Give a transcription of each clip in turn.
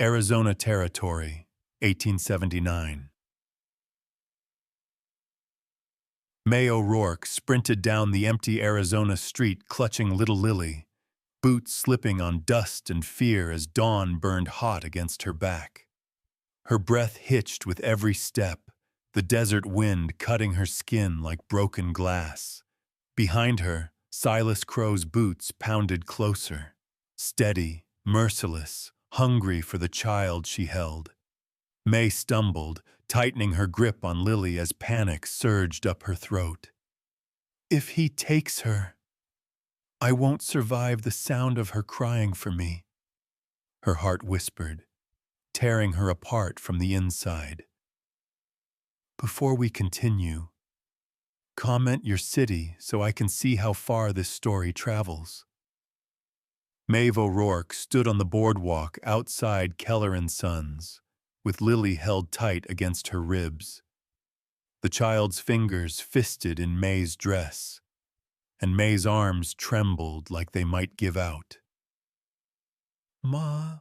Arizona Territory, 1879. May O'Rourke sprinted down the empty Arizona street clutching little Lily, boots slipping on dust and fear as dawn burned hot against her back. Her breath hitched with every step, the desert wind cutting her skin like broken glass. Behind her, Silas Crow's boots pounded closer, steady, merciless, hungry for the child she held. May stumbled, tightening her grip on Lily as panic surged up her throat. If he takes her, I won't survive the sound of her crying for me, her heart whispered, tearing her apart from the inside. Before we continue, comment your city so I can see how far this story travels. Maeve O'Rourke stood on the boardwalk outside Keller & Sons, with Lily held tight against her ribs. The child's fingers fisted in May's dress, and May's arms trembled like they might give out. "Ma,"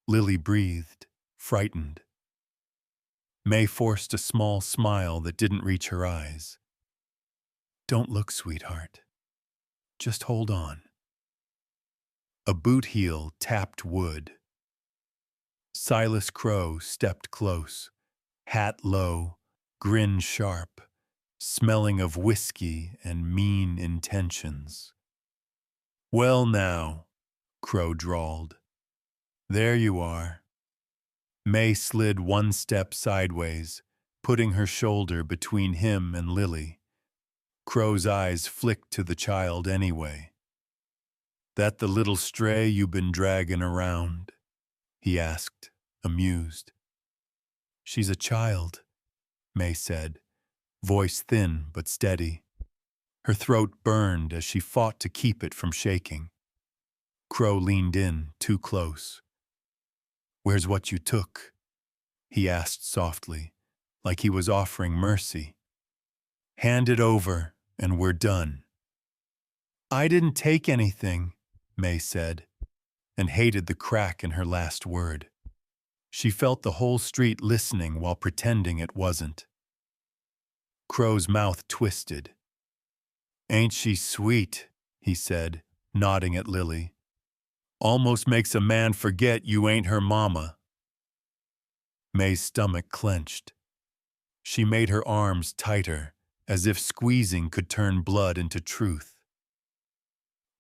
Lily breathed, frightened. May forced a small smile that didn't reach her eyes. "Don't look, sweetheart. Just hold on." A boot heel tapped wood. Silas Crow stepped close, hat low, grin sharp, smelling of whiskey and mean intentions. "Well now," Crow drawled. "There you are." May slid one step sideways, putting her shoulder between him and Lily. Crow's eyes flicked to the child anyway. "That the little stray you been dragging around?" he asked, amused. "She's a child," May said, voice thin but steady. Her throat burned as she fought to keep it from shaking. Crow leaned in, too close. "Where's what you took?" he asked softly, like he was offering mercy. "Hand it over, and we're done." "I didn't take anything," May said, and hated the crack in her last word. She felt the whole street listening while pretending it wasn't. Crow's mouth twisted. "Ain't she sweet?" he said, nodding at Lily. "Almost makes a man forget you ain't her mama." May's stomach clenched. She made her arms tighter, as if squeezing could turn blood into truth.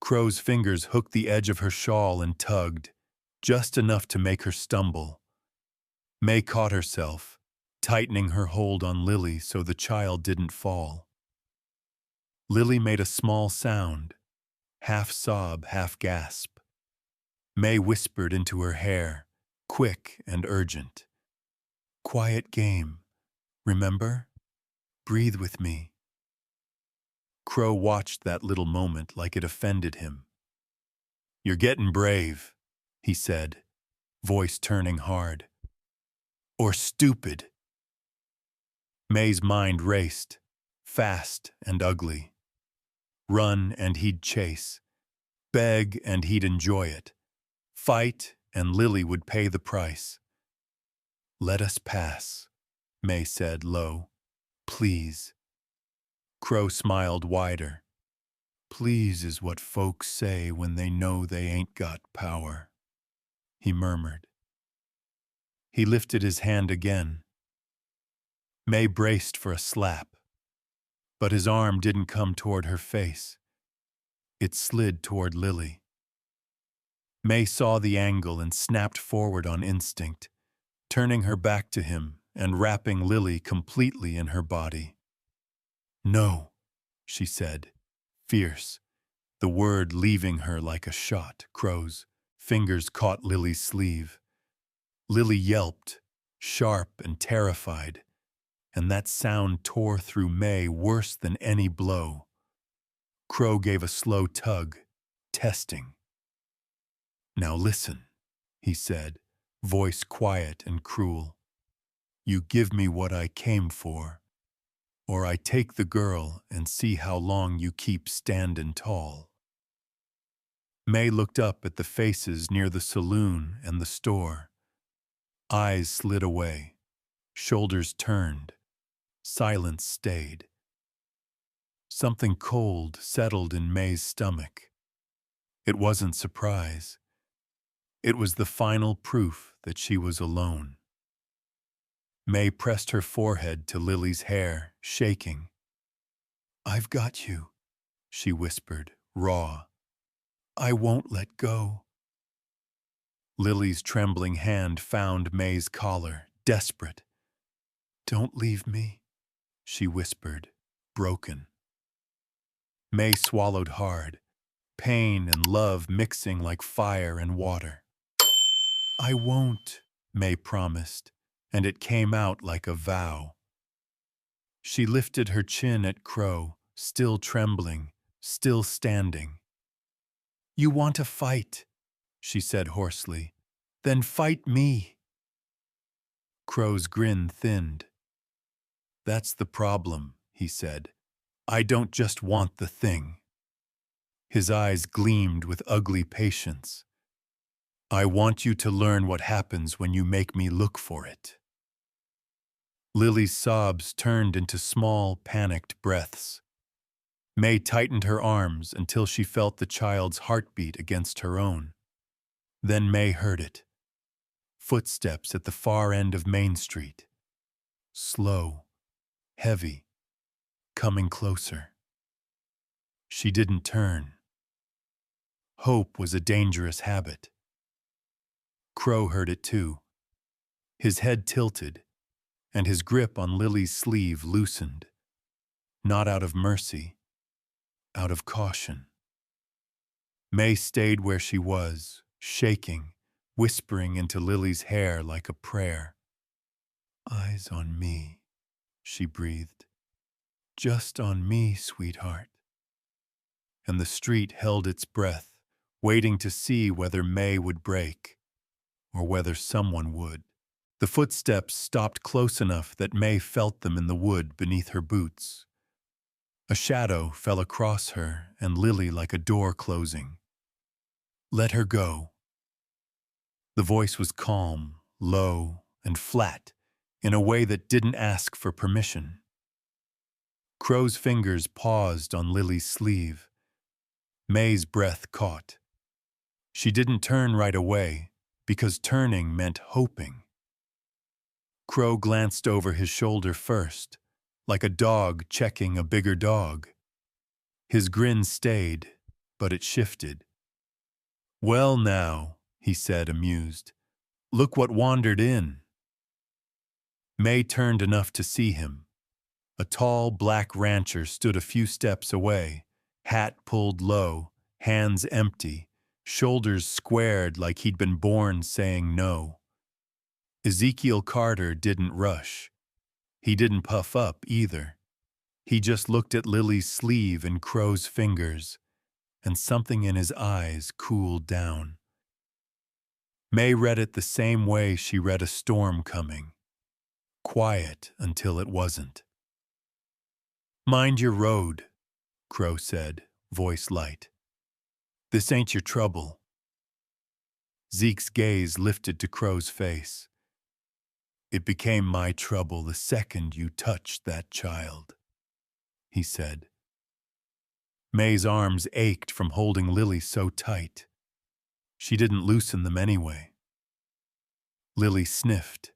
Crow's fingers hooked the edge of her shawl and tugged, just enough to make her stumble. May caught herself, tightening her hold on Lily so the child didn't fall. Lily made a small sound, half sob, half gasp. May whispered into her hair, quick and urgent. "Quiet game, remember? Breathe with me." Crow watched that little moment like it offended him. "You're getting brave," he said, voice turning hard. "Or stupid." May's mind raced, fast and ugly. Run and he'd chase. Beg and he'd enjoy it. Fight and Lily would pay the price. "Let us pass," May said low. "Please." Crow smiled wider. "Please is what folks say when they know they ain't got power," he murmured. He lifted his hand again. May braced for a slap, but his arm didn't come toward her face. It slid toward Lily. May saw the angle and snapped forward on instinct, turning her back to him and wrapping Lily completely in her body. "No," she said, fierce, the word leaving her like a shot. Crow's fingers caught Lily's sleeve. Lily yelped, sharp and terrified, and that sound tore through May worse than any blow. Crow gave a slow tug, testing. "Now listen," he said, voice quiet and cruel. "You give me what I came for, or I take the girl and see how long you keep standin' tall." May looked up at the faces near the saloon and the store, Eyes slid away, shoulders turned, silence stayed. Something cold settled in May's stomach. It wasn't surprise. It was the final proof that she was alone. May pressed her forehead to Lily's hair, shaking. "I've got you," she whispered, raw. "I won't let go." Lily's trembling hand found May's collar, desperate. "Don't leave me," she whispered, broken. May swallowed hard, pain and love mixing like fire and water. "I won't," May promised, and it came out like a vow. She lifted her chin at Crow, still trembling, still standing. "You want to fight," she said hoarsely. "Then fight me." Crow's grin thinned. "That's the problem," he said. "I don't just want the thing." His eyes gleamed with ugly patience. "I want you to learn what happens when you make me look for it." Lily's sobs turned into small, panicked breaths. May tightened her arms until she felt the child's heartbeat against her own. Then May heard it. Footsteps at the far end of Main Street. Slow, heavy, coming closer. She didn't turn. Hope was a dangerous habit. Crow heard it too. His head tilted, and his grip on Lily's sleeve loosened. Not out of mercy, out of caution. May stayed where she was, shaking, whispering into Lily's hair like a prayer. "Eyes on me," she breathed. "Just on me, sweetheart." And the street held its breath, waiting to see whether May would break, or whether someone would. The footsteps stopped close enough that May felt them in the wood beneath her boots. A shadow fell across her and Lily like a door closing. "Let her go." The voice was calm, low, and flat, in a way that didn't ask for permission. Crow's fingers paused on Lily's sleeve. May's breath caught. She didn't turn right away, because turning meant hoping. Crow glanced over his shoulder first, like a dog checking a bigger dog. His grin stayed, but it shifted. "Well now," he said, amused. "Look what wandered in." May turned enough to see him. A tall black rancher stood a few steps away, hat pulled low, hands empty, shoulders squared like he'd been born saying no. Zeke Carter didn't rush. He didn't puff up either. He just looked at Lily's sleeve and Crow's fingers, and something in his eyes cooled down. May read it the same way she read a storm coming. Quiet until it wasn't. "Mind your road," Crow said, voice light. "This ain't your trouble." Zeke's gaze lifted to Crow's face. "It became my trouble the second you touched that child," he said. May's arms ached from holding Lily so tight. She didn't loosen them anyway. Lily sniffed,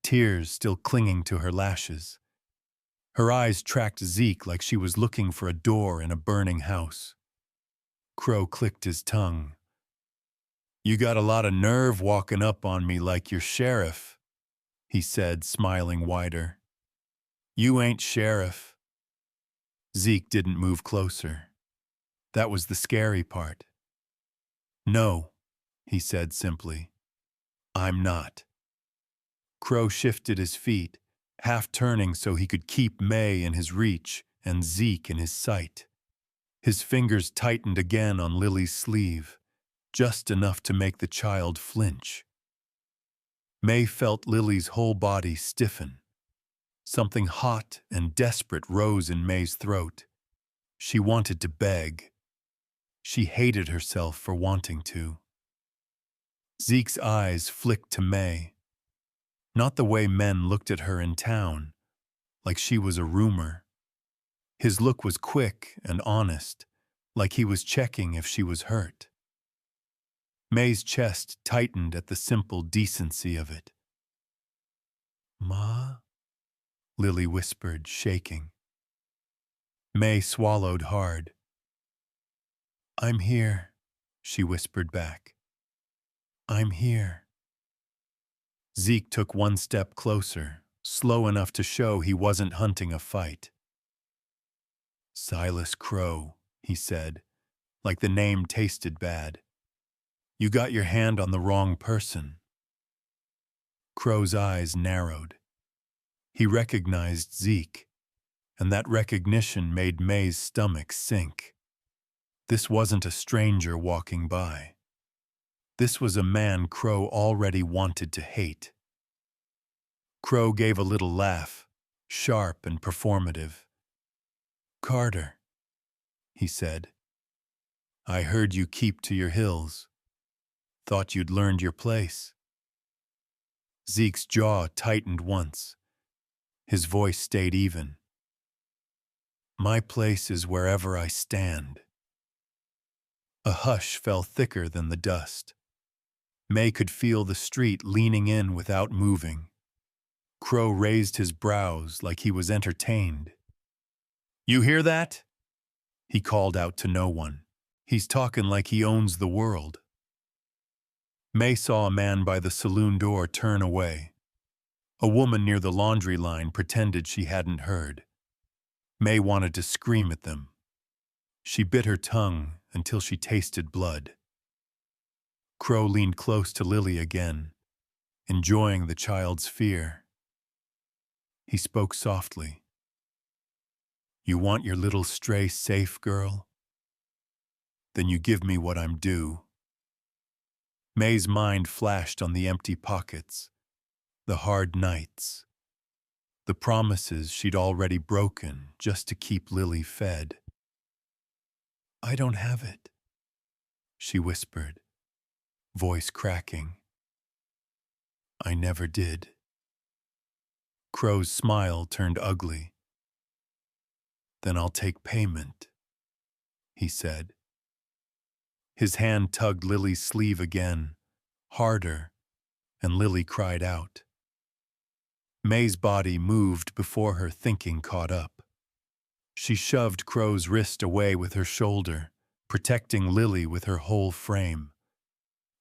tears still clinging to her lashes. Her eyes tracked Zeke like she was looking for a door in a burning house. Crow clicked his tongue. "You got a lot of nerve walking up on me like you're sheriff," he said, smiling wider. "You ain't sheriff." Zeke didn't move closer. That was the scary part. "No," he said simply. "I'm not." Crow shifted his feet, half turning so he could keep May in his reach and Zeke in his sight. His fingers tightened again on Lily's sleeve, just enough to make the child flinch. May felt Lily's whole body stiffen. Something hot and desperate rose in May's throat. She wanted to beg. She hated herself for wanting to. Zeke's eyes flicked to May. Not the way men looked at her in town, like she was a rumor. His look was quick and honest, like he was checking if she was hurt. May's chest tightened at the simple decency of it. "Ma?" Lily whispered, shaking. May swallowed hard. "I'm here," she whispered back. "I'm here." Zeke took one step closer, slow enough to show he wasn't hunting a fight. "Silas Crow," he said, like the name tasted bad. "You got your hand on the wrong person." Crow's eyes narrowed. He recognized Zeke, and that recognition made May's stomach sink. This wasn't a stranger walking by. This was a man Crow already wanted to hate. Crow gave a little laugh, sharp and performative. "Carter," he said, "I heard you keep to your hills. Thought you'd learned your place." Zeke's jaw tightened once. His voice stayed even. "My place is wherever I stand." A hush fell thicker than the dust. May could feel the street leaning in without moving. Crow raised his brows like he was entertained. "You hear that?" He called out to no one. "He's talking like he owns the world." May saw a man by the saloon door turn away. A woman near the laundry line pretended she hadn't heard. May wanted to scream at them. She bit her tongue until she tasted blood. Crow leaned close to Lily again, enjoying the child's fear. He spoke softly. "You want your little stray safe, girl? Then you give me what I'm due." May's mind flashed on the empty pockets, the hard nights, the promises she'd already broken just to keep Lily fed. "I don't have it," she whispered, voice cracking. "I never did." Crow's smile turned ugly. "Then I'll take payment," he said. His hand tugged Lily's sleeve again, harder, and Lily cried out. May's body moved before her thinking caught up. She shoved Crow's wrist away with her shoulder, protecting Lily with her whole frame.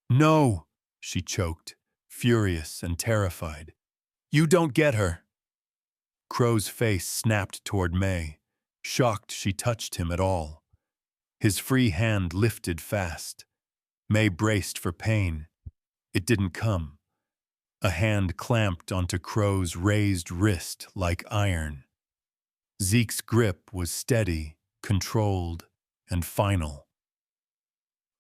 "No!" she choked, furious and terrified. "You don't get her!" Crow's face snapped toward May, shocked she touched him at all. His free hand lifted fast. May braced for pain. It didn't come. A hand clamped onto Crow's raised wrist like iron. Zeke's grip was steady, controlled, and final.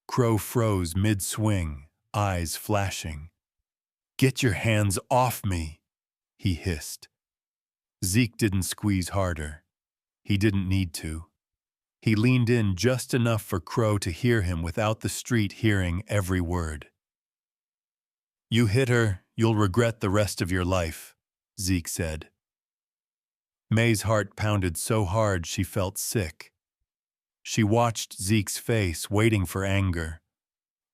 Crow froze mid-swing, eyes flashing. "Get your hands off me," he hissed. Zeke didn't squeeze harder. He didn't need to. He leaned in just enough for Crow to hear him without the street hearing every word. "You hit her, you'll regret the rest of your life," Zeke said. May's heart pounded so hard she felt sick. She watched Zeke's face, waiting for anger.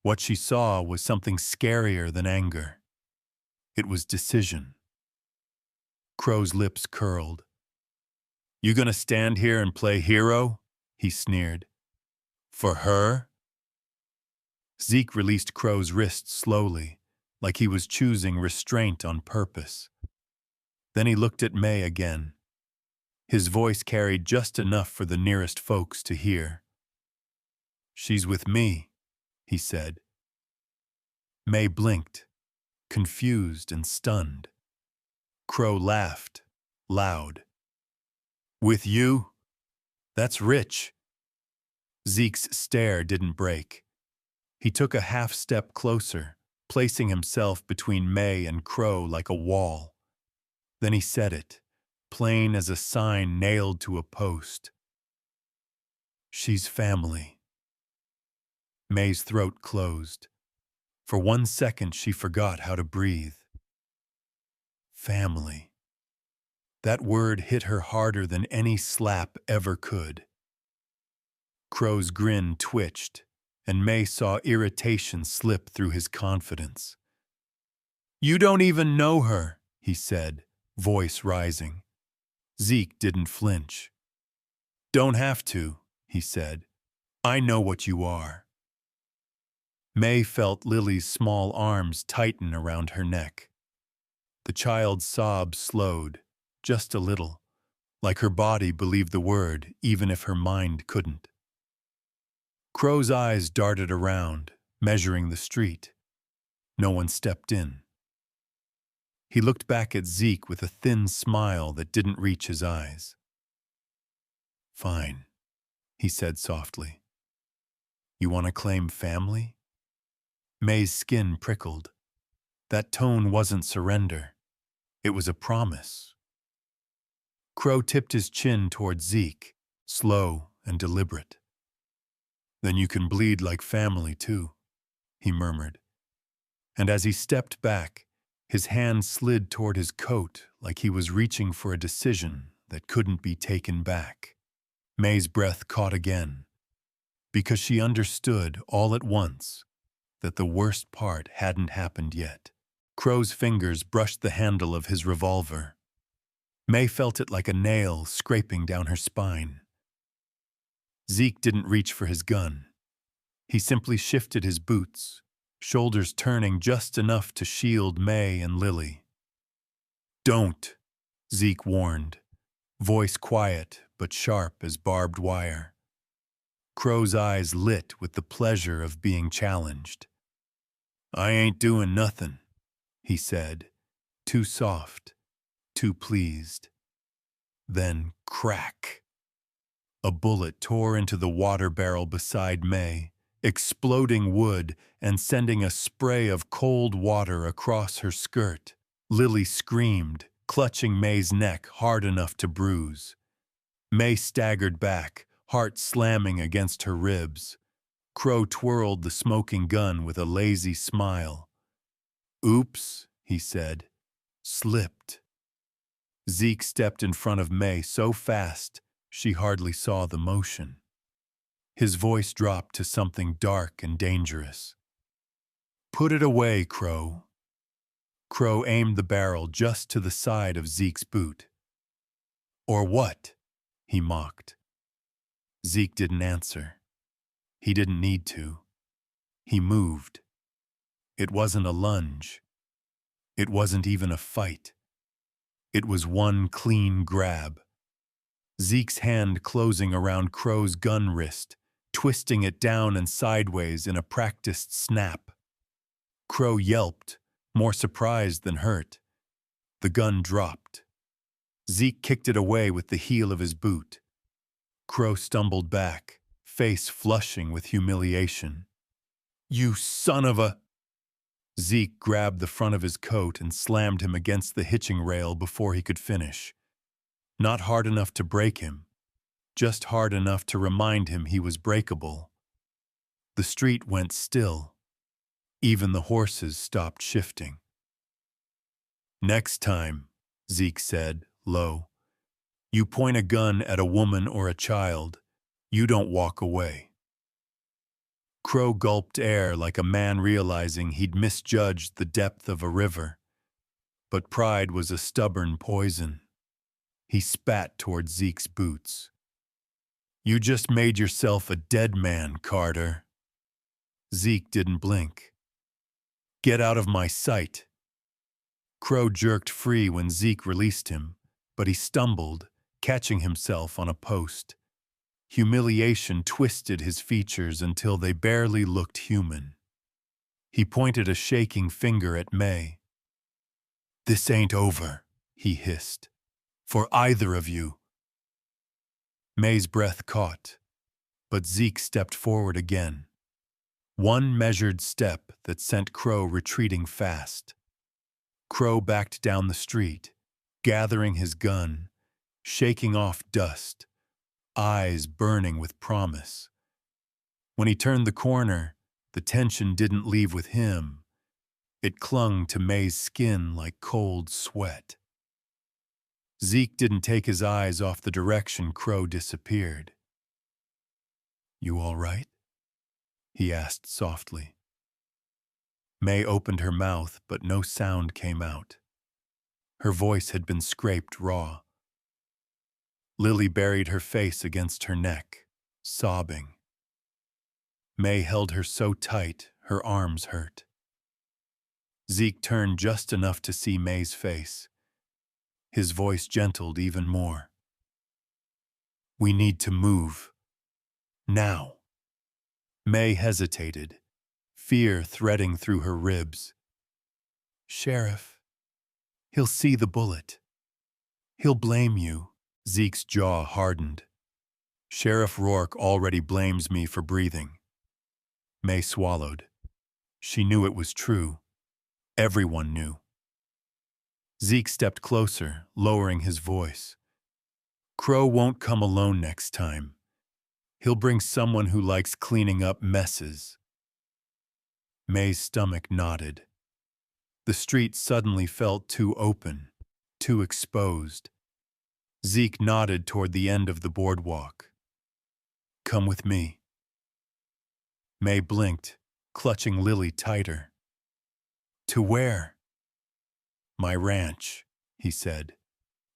What she saw was something scarier than anger. It was decision. Crow's lips curled. "You gonna stand here and play hero?" he sneered. "For her?" Zeke released Crow's wrist slowly, like he was choosing restraint on purpose. Then he looked at May again. His voice carried just enough for the nearest folks to hear. "She's with me," he said. May blinked, confused and stunned. Crow laughed, loud. "With you? That's rich." Zeke's stare didn't break. He took a half step closer, placing himself between May and Crow like a wall. Then he said it, plain as a sign nailed to a post. "She's family." May's throat closed. For 1 second she forgot how to breathe. Family. That word hit her harder than any slap ever could. Crow's grin twitched, and May saw irritation slip through his confidence. "You don't even know her," he said, voice rising. Zeke didn't flinch. "Don't have to," he said. "I know what you are." May felt Lily's small arms tighten around her neck. The child's sobs slowed, just a little, like her body believed the word even if her mind couldn't. Crow's eyes darted around, measuring the street. No one stepped in. He looked back at Zeke with a thin smile that didn't reach his eyes. "Fine," he said softly. "You want to claim family?" May's skin prickled. That tone wasn't surrender. It was a promise. Crow tipped his chin toward Zeke, slow and deliberate. "Then you can bleed like family, too," he murmured. And as he stepped back, his hand slid toward his coat like he was reaching for a decision that couldn't be taken back. May's breath caught again, because she understood all at once that the worst part hadn't happened yet. Crow's fingers brushed the handle of his revolver. May felt it like a nail scraping down her spine. Zeke didn't reach for his gun. He simply shifted his boots, shoulders turning just enough to shield May and Lily. "Don't," Zeke warned, voice quiet but sharp as barbed wire. Crow's eyes lit with the pleasure of being challenged. "I ain't doing nothing," he said, too soft, too pleased. Then crack. A bullet tore into the water barrel beside May, exploding wood and sending a spray of cold water across her skirt. Lily screamed, clutching May's neck hard enough to bruise. May staggered back, heart slamming against her ribs. Crow twirled the smoking gun with a lazy smile. "Oops," he said. "Slipped." Zeke stepped in front of May so fast she hardly saw the motion. His voice dropped to something dark and dangerous. "Put it away, Crow." Crow aimed the barrel just to the side of Zeke's boot. "Or what?" he mocked. Zeke didn't answer. He didn't need to. He moved. It wasn't a lunge. It wasn't even a fight. It was one clean grab. Zeke's hand closing around Crow's gun wrist, twisting it down and sideways in a practiced snap. Crow yelped, more surprised than hurt. The gun dropped. Zeke kicked it away with the heel of his boot. Crow stumbled back, face flushing with humiliation. "You son of a—" Zeke grabbed the front of his coat and slammed him against the hitching rail before he could finish. Not hard enough to break him, just hard enough to remind him he was breakable. The street went still. Even the horses stopped shifting. "Next time," Zeke said, low, "you point a gun at a woman or a child, you don't walk away." Crow gulped air like a man realizing he'd misjudged the depth of a river. But pride was a stubborn poison. He spat toward Zeke's boots. "You just made yourself a dead man, Carter." Zeke didn't blink. "Get out of my sight." Crow jerked free when Zeke released him, but he stumbled, catching himself on a post. Humiliation twisted his features until they barely looked human. He pointed a shaking finger at May. "This ain't over," he hissed. "For either of you." May's breath caught, but Zeke stepped forward again. One measured step that sent Crow retreating fast. Crow backed down the street, gathering his gun, shaking off dust, eyes burning with promise. When he turned the corner, the tension didn't leave with him. It clung to May's skin like cold sweat. Zeke didn't take his eyes off the direction Crow disappeared. "You all right?" he asked softly. May opened her mouth, but no sound came out. Her voice had been scraped raw. Lily buried her face against her neck, sobbing. May held her so tight, her arms hurt. Zeke turned just enough to see May's face. His voice gentled even more. "We need to move. Now." May hesitated, fear threading through her ribs. "Sheriff, he'll see the bullet. He'll blame you." Zeke's jaw hardened. "Sheriff Rourke already blames me for breathing." May swallowed. She knew it was true. Everyone knew. Zeke stepped closer, lowering his voice. "Crow won't come alone next time. He'll bring someone who likes cleaning up messes." May's stomach knotted. The street suddenly felt too open, too exposed. Zeke nodded toward the end of the boardwalk. "Come with me." May blinked, clutching Lily tighter. "To where?" "My ranch," he said.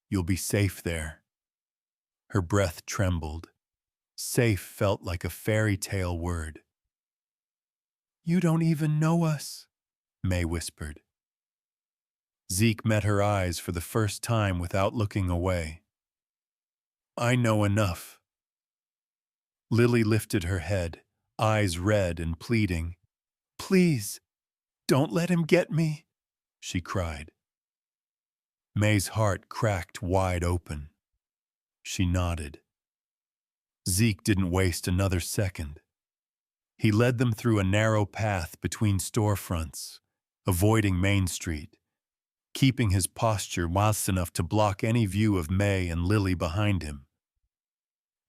"You'll be safe there." Her breath trembled. Safe felt like a fairy tale word. "You don't even know us," May whispered. Zeke met her eyes for the first time without looking away. "I know enough." Lily lifted her head, eyes red and pleading. "Please, don't let him get me," she cried. May's heart cracked wide open. She nodded. Zeke didn't waste another second. He led them through a narrow path between storefronts, avoiding Main Street, keeping his posture modest enough to block any view of May and Lily behind him.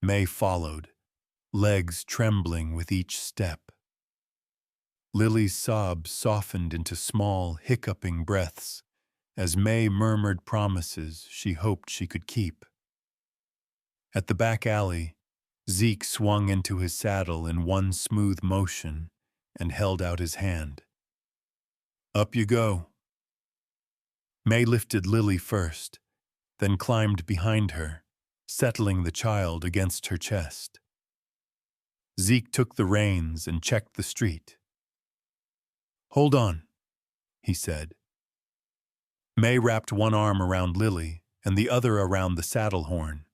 May followed, legs trembling with each step. Lily's sobs softened into small, hiccuping breaths as May murmured promises she hoped she could keep. At the back alley, Zeke swung into his saddle in one smooth motion and held out his hand. "Up you go." May lifted Lily first, then climbed behind her, settling the child against her chest. Zeke took the reins and checked the street. "Hold on," he said. May wrapped one arm around Lily and the other around the saddle horn.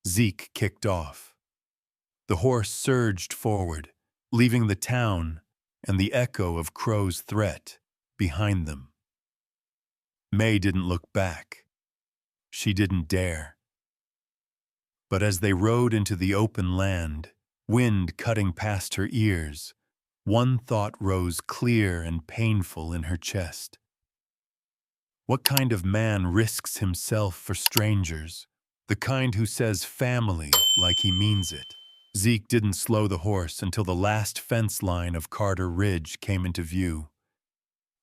Zeke kicked off. The horse surged forward, leaving the town and the echo of Crow's threat behind them. May didn't look back. She didn't dare. But as they rode into the open land, wind cutting past her ears, one thought rose clear and painful in her chest. What kind of man risks himself for strangers? The kind who says family like he means it. Zeke didn't slow the horse until the last fence line of Carter Ridge came into view.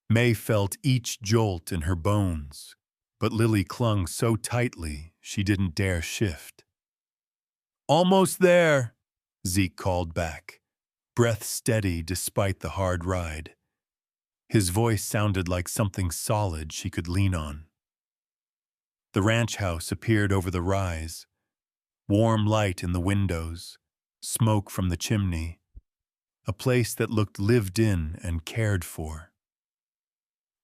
May felt each jolt in her bones, but Lily clung so tightly she didn't dare shift. "Almost there," Zeke called back, breath steady despite the hard ride. His voice sounded like something solid she could lean on. The ranch house appeared over the rise, warm light in the windows, smoke from the chimney, a place that looked lived in and cared for.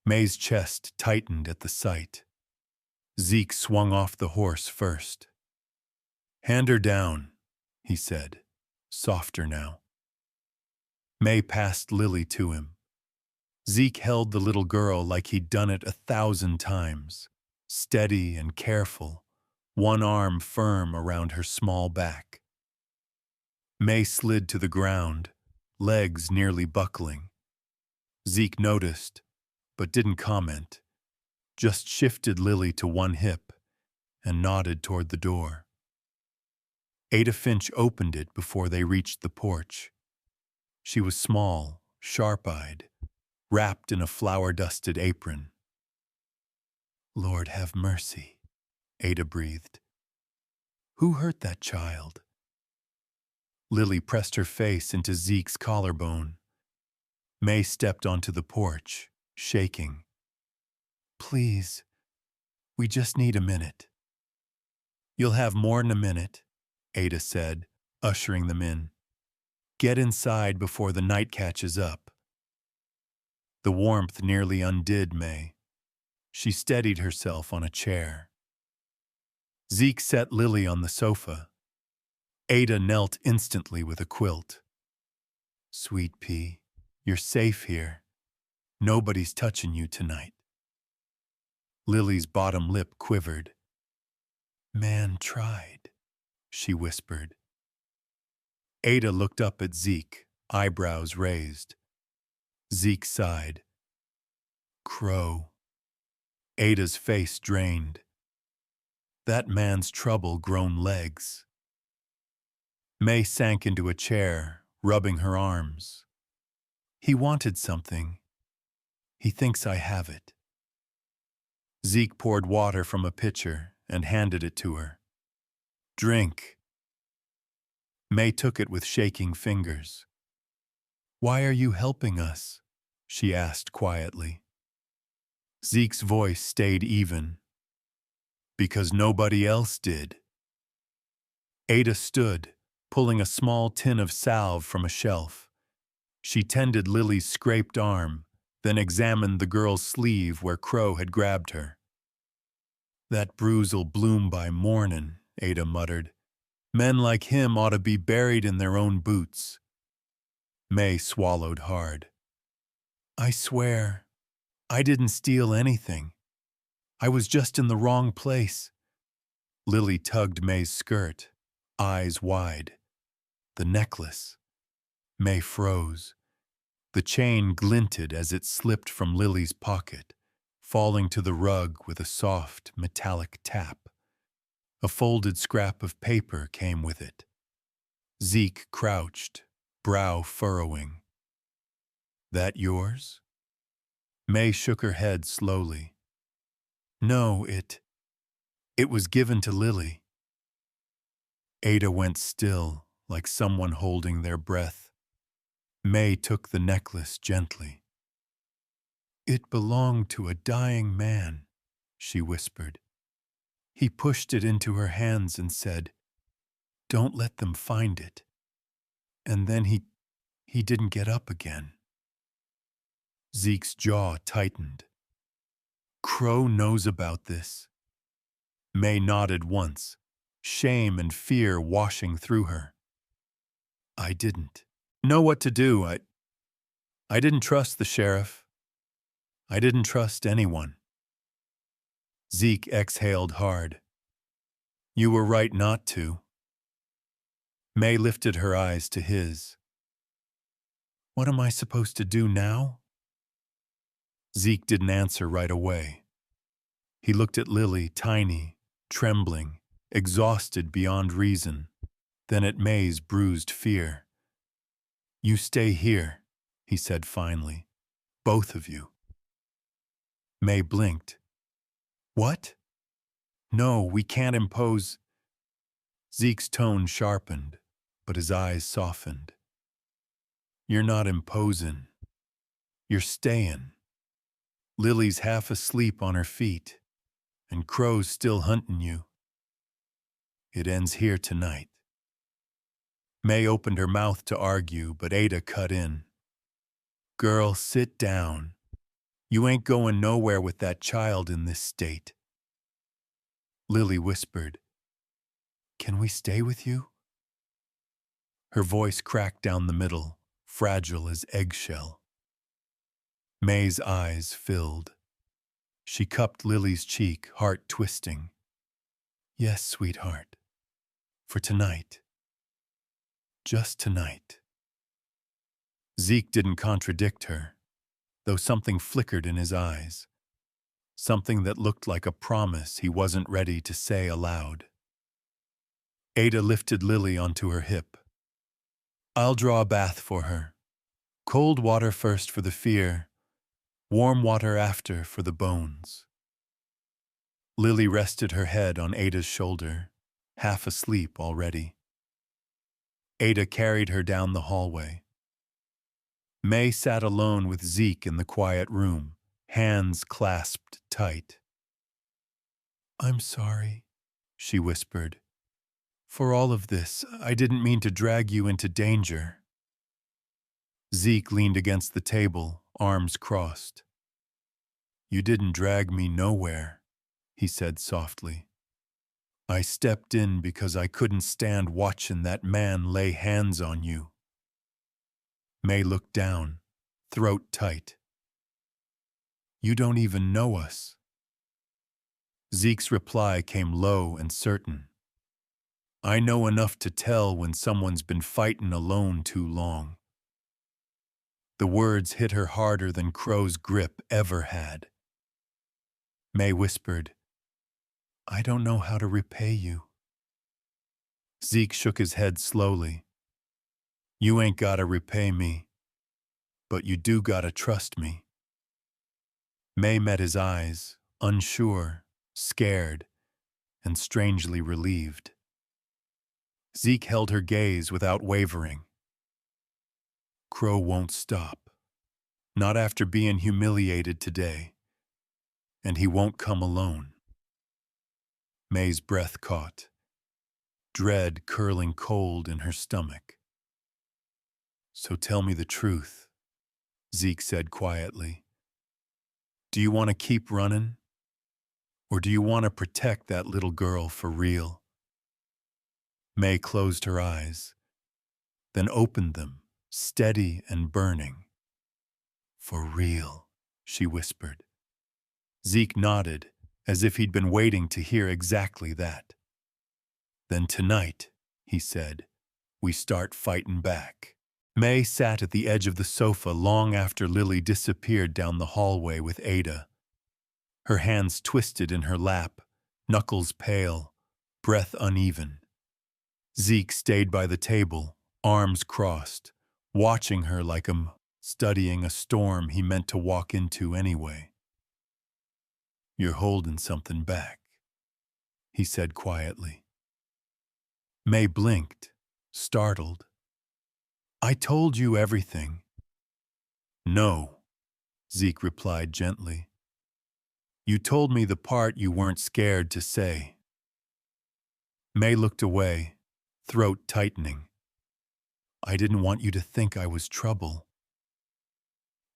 May's chest tightened at the sight. Zeke swung off the horse first. "Hand her down," he said, softer now. May passed Lily to him. Zeke held the little girl like he'd done it 1,000 times, steady and careful, one arm firm around her small back. May slid to the ground, legs nearly buckling. Zeke noticed, but didn't comment, just shifted Lily to one hip and nodded toward the door. Ada Finch opened it before they reached the porch. She was small, sharp-eyed, wrapped in a flour-dusted apron. "Lord have mercy," Ada breathed. "Who hurt that child?" Lily pressed her face into Zeke's collarbone. May stepped onto the porch, shaking. "Please, we just need a minute." "You'll have more'n a minute," Ada said, ushering them in. "Get inside before the night catches up." The warmth nearly undid May. She steadied herself on a chair. Zeke set Lily on the sofa. Ada knelt instantly with a quilt. "Sweet pea, you're safe here. Nobody's touching you tonight." Lily's bottom lip quivered. "Man tried," she whispered. Ada looked up at Zeke, eyebrows raised. Zeke sighed. "Crow." Ada's face drained. That man's trouble-grown legs. May sank into a chair, rubbing her arms. "He wanted something. He thinks I have it." Zeke poured water from a pitcher and handed it to her. "Drink." May took it with shaking fingers. "Why are you helping us?" she asked quietly. Zeke's voice stayed even. "Because nobody else did." Ada stood, pulling a small tin of salve from a shelf. She tended Lily's scraped arm, then examined the girl's sleeve where Crow had grabbed her. "That bruise'll bloom by mornin'," Ada muttered. "Men like him ought to be buried in their own boots." May swallowed hard. "I swear, I didn't steal anything. I was just in the wrong place." Lily tugged May's skirt, eyes wide. "The necklace." May froze. The chain glinted as it slipped from Lily's pocket, falling to the rug with a soft, metallic tap. A folded scrap of paper came with it. Zeke crouched, brow furrowing. "That yours?" May shook her head slowly. "No, it was given to Lily." Ada went still, like someone holding their breath. May took the necklace gently. "It belonged to a dying man," she whispered. "He pushed it into her hands and said, 'Don't let them find it.' And then he didn't get up again." Zeke's jaw tightened. "Crow knows about this." May nodded once, shame and fear washing through her. "I didn't know what to do. I didn't trust the sheriff. I didn't trust anyone." Zeke exhaled hard. "You were right not to." May lifted her eyes to his. "What am I supposed to do now?" Zeke didn't answer right away. He looked at Lily, tiny, trembling, exhausted beyond reason, then at May's bruised fear. "You stay here," he said finally. "Both of you." May blinked. "What?" "No, we can't impose." Zeke's tone sharpened, but his eyes softened. "You're not imposing. You're staying. Lily's half asleep on her feet, and Crow's still hunting you. It ends here tonight." May opened her mouth to argue, but Ada cut in. "Girl, sit down. You ain't going nowhere with that child in this state." Lily whispered, "Can we stay with you?" Her voice cracked down the middle, fragile as eggshell. May's eyes filled. She cupped Lily's cheek, heart twisting. "Yes, sweetheart. For tonight. Just tonight." Zeke didn't contradict her, though something flickered in his eyes. Something that looked like a promise he wasn't ready to say aloud. Ada lifted Lily onto her hip. "I'll draw a bath for her. Cold water first for the fear, Warm water after for the bones. Lily rested her head on Ada's shoulder, half asleep already. Ada carried her down the hallway. May sat alone with Zeke in the quiet room, hands clasped tight. "I'm sorry," she whispered. "For all of this, I didn't mean to drag you into danger." Zeke leaned against the table, arms crossed. "You didn't drag me nowhere," he said softly. "I stepped in because I couldn't stand watching that man lay hands on you." May looked down, throat tight. "You don't even know us." Zeke's reply came low and certain. "I know enough to tell when someone's been fighting alone too long." The words hit her harder than Crow's grip ever had. May whispered, "I don't know how to repay you." Zeke shook his head slowly. "You ain't gotta repay me, but you do gotta trust me." May met his eyes, unsure, scared, and strangely relieved. Zeke held her gaze without wavering. "Crow won't stop. Not after being humiliated today. And he won't come alone." May's breath caught, dread curling cold in her stomach. "So tell me the truth," Zeke said quietly. "Do you want to keep running? Or do you want to protect that little girl for real?" May closed her eyes, then opened them, steady and burning. "For real," she whispered. Zeke nodded, as if he'd been waiting to hear exactly that. "Then tonight," he said, "we start fighting back." May sat at the edge of the sofa long after Lily disappeared down the hallway with Ada. Her hands twisted in her lap, knuckles pale, breath uneven. Zeke stayed by the table, arms crossed, watching her like studying a storm he meant to walk into anyway. "You're holding something back," he said quietly. May blinked, startled. "I told you everything." "No," Zeke replied gently. "You told me the part you weren't scared to say." May looked away, throat tightening. "I didn't want you to think I was trouble."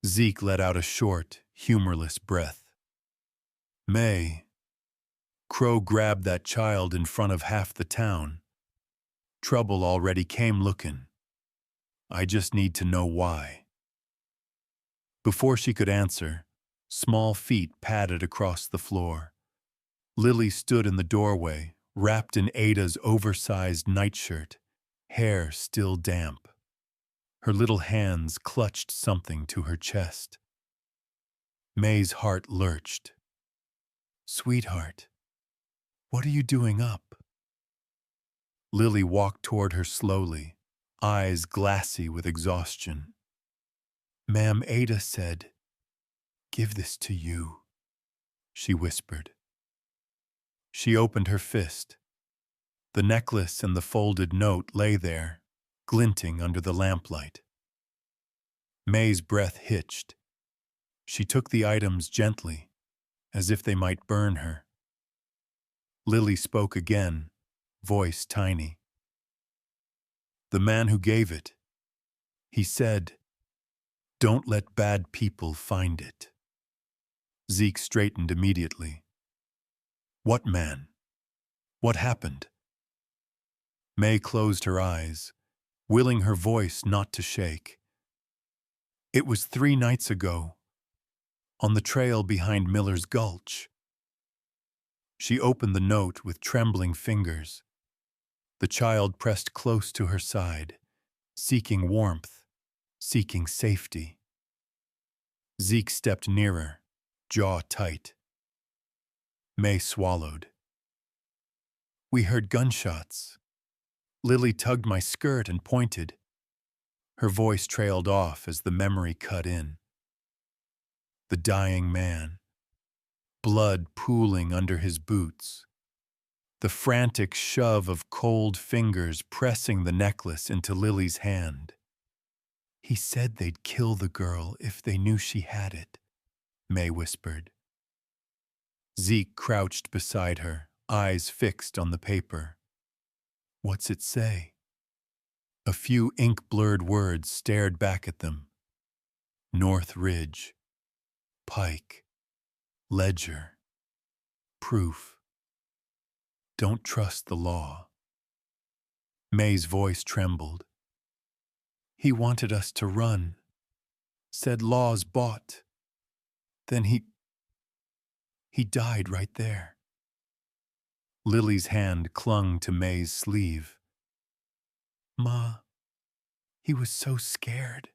Zeke let out a short, humorless breath. "May, Crow grabbed that child in front of half the town. Trouble already came looking. I just need to know why." Before she could answer, small feet padded across the floor. Lily stood in the doorway, wrapped in Ada's oversized nightshirt, hair still damp. Her little hands clutched something to her chest. May's heart lurched. "Sweetheart, what are you doing up?" Lily walked toward her slowly, eyes glassy with exhaustion. "Ma'am, Ada said, 'Give this to you,'" she whispered. She opened her fist. The necklace and the folded note lay there, glinting under the lamplight. May's breath hitched. She took the items gently, as if they might burn her. Lily spoke again, voice tiny. "The man who gave it, he said, 'Don't let bad people find it.'" Zeke straightened immediately. "What man? What happened?" May closed her eyes, willing her voice not to shake. "It was 3 nights ago, on the trail behind Miller's Gulch." She opened the note with trembling fingers. The child pressed close to her side, seeking warmth, seeking safety. Zeke stepped nearer, jaw tight. May swallowed. "We heard gunshots." Lily tugged my skirt and pointed. Her voice trailed off as the memory cut in. The dying man, blood pooling under his boots. The frantic shove of cold fingers pressing the necklace into Lily's hand. He said they'd kill the girl if they knew she had it, May whispered. Zeke crouched beside her, eyes fixed on the paper. What's it say? A few ink-blurred words stared back at them. North Ridge, Pike, Ledger, Proof. Don't trust the law. May's voice trembled. He wanted us to run. Said law's bought. Then he died right there. Lily's hand clung to May's sleeve. Ma, he was so scared.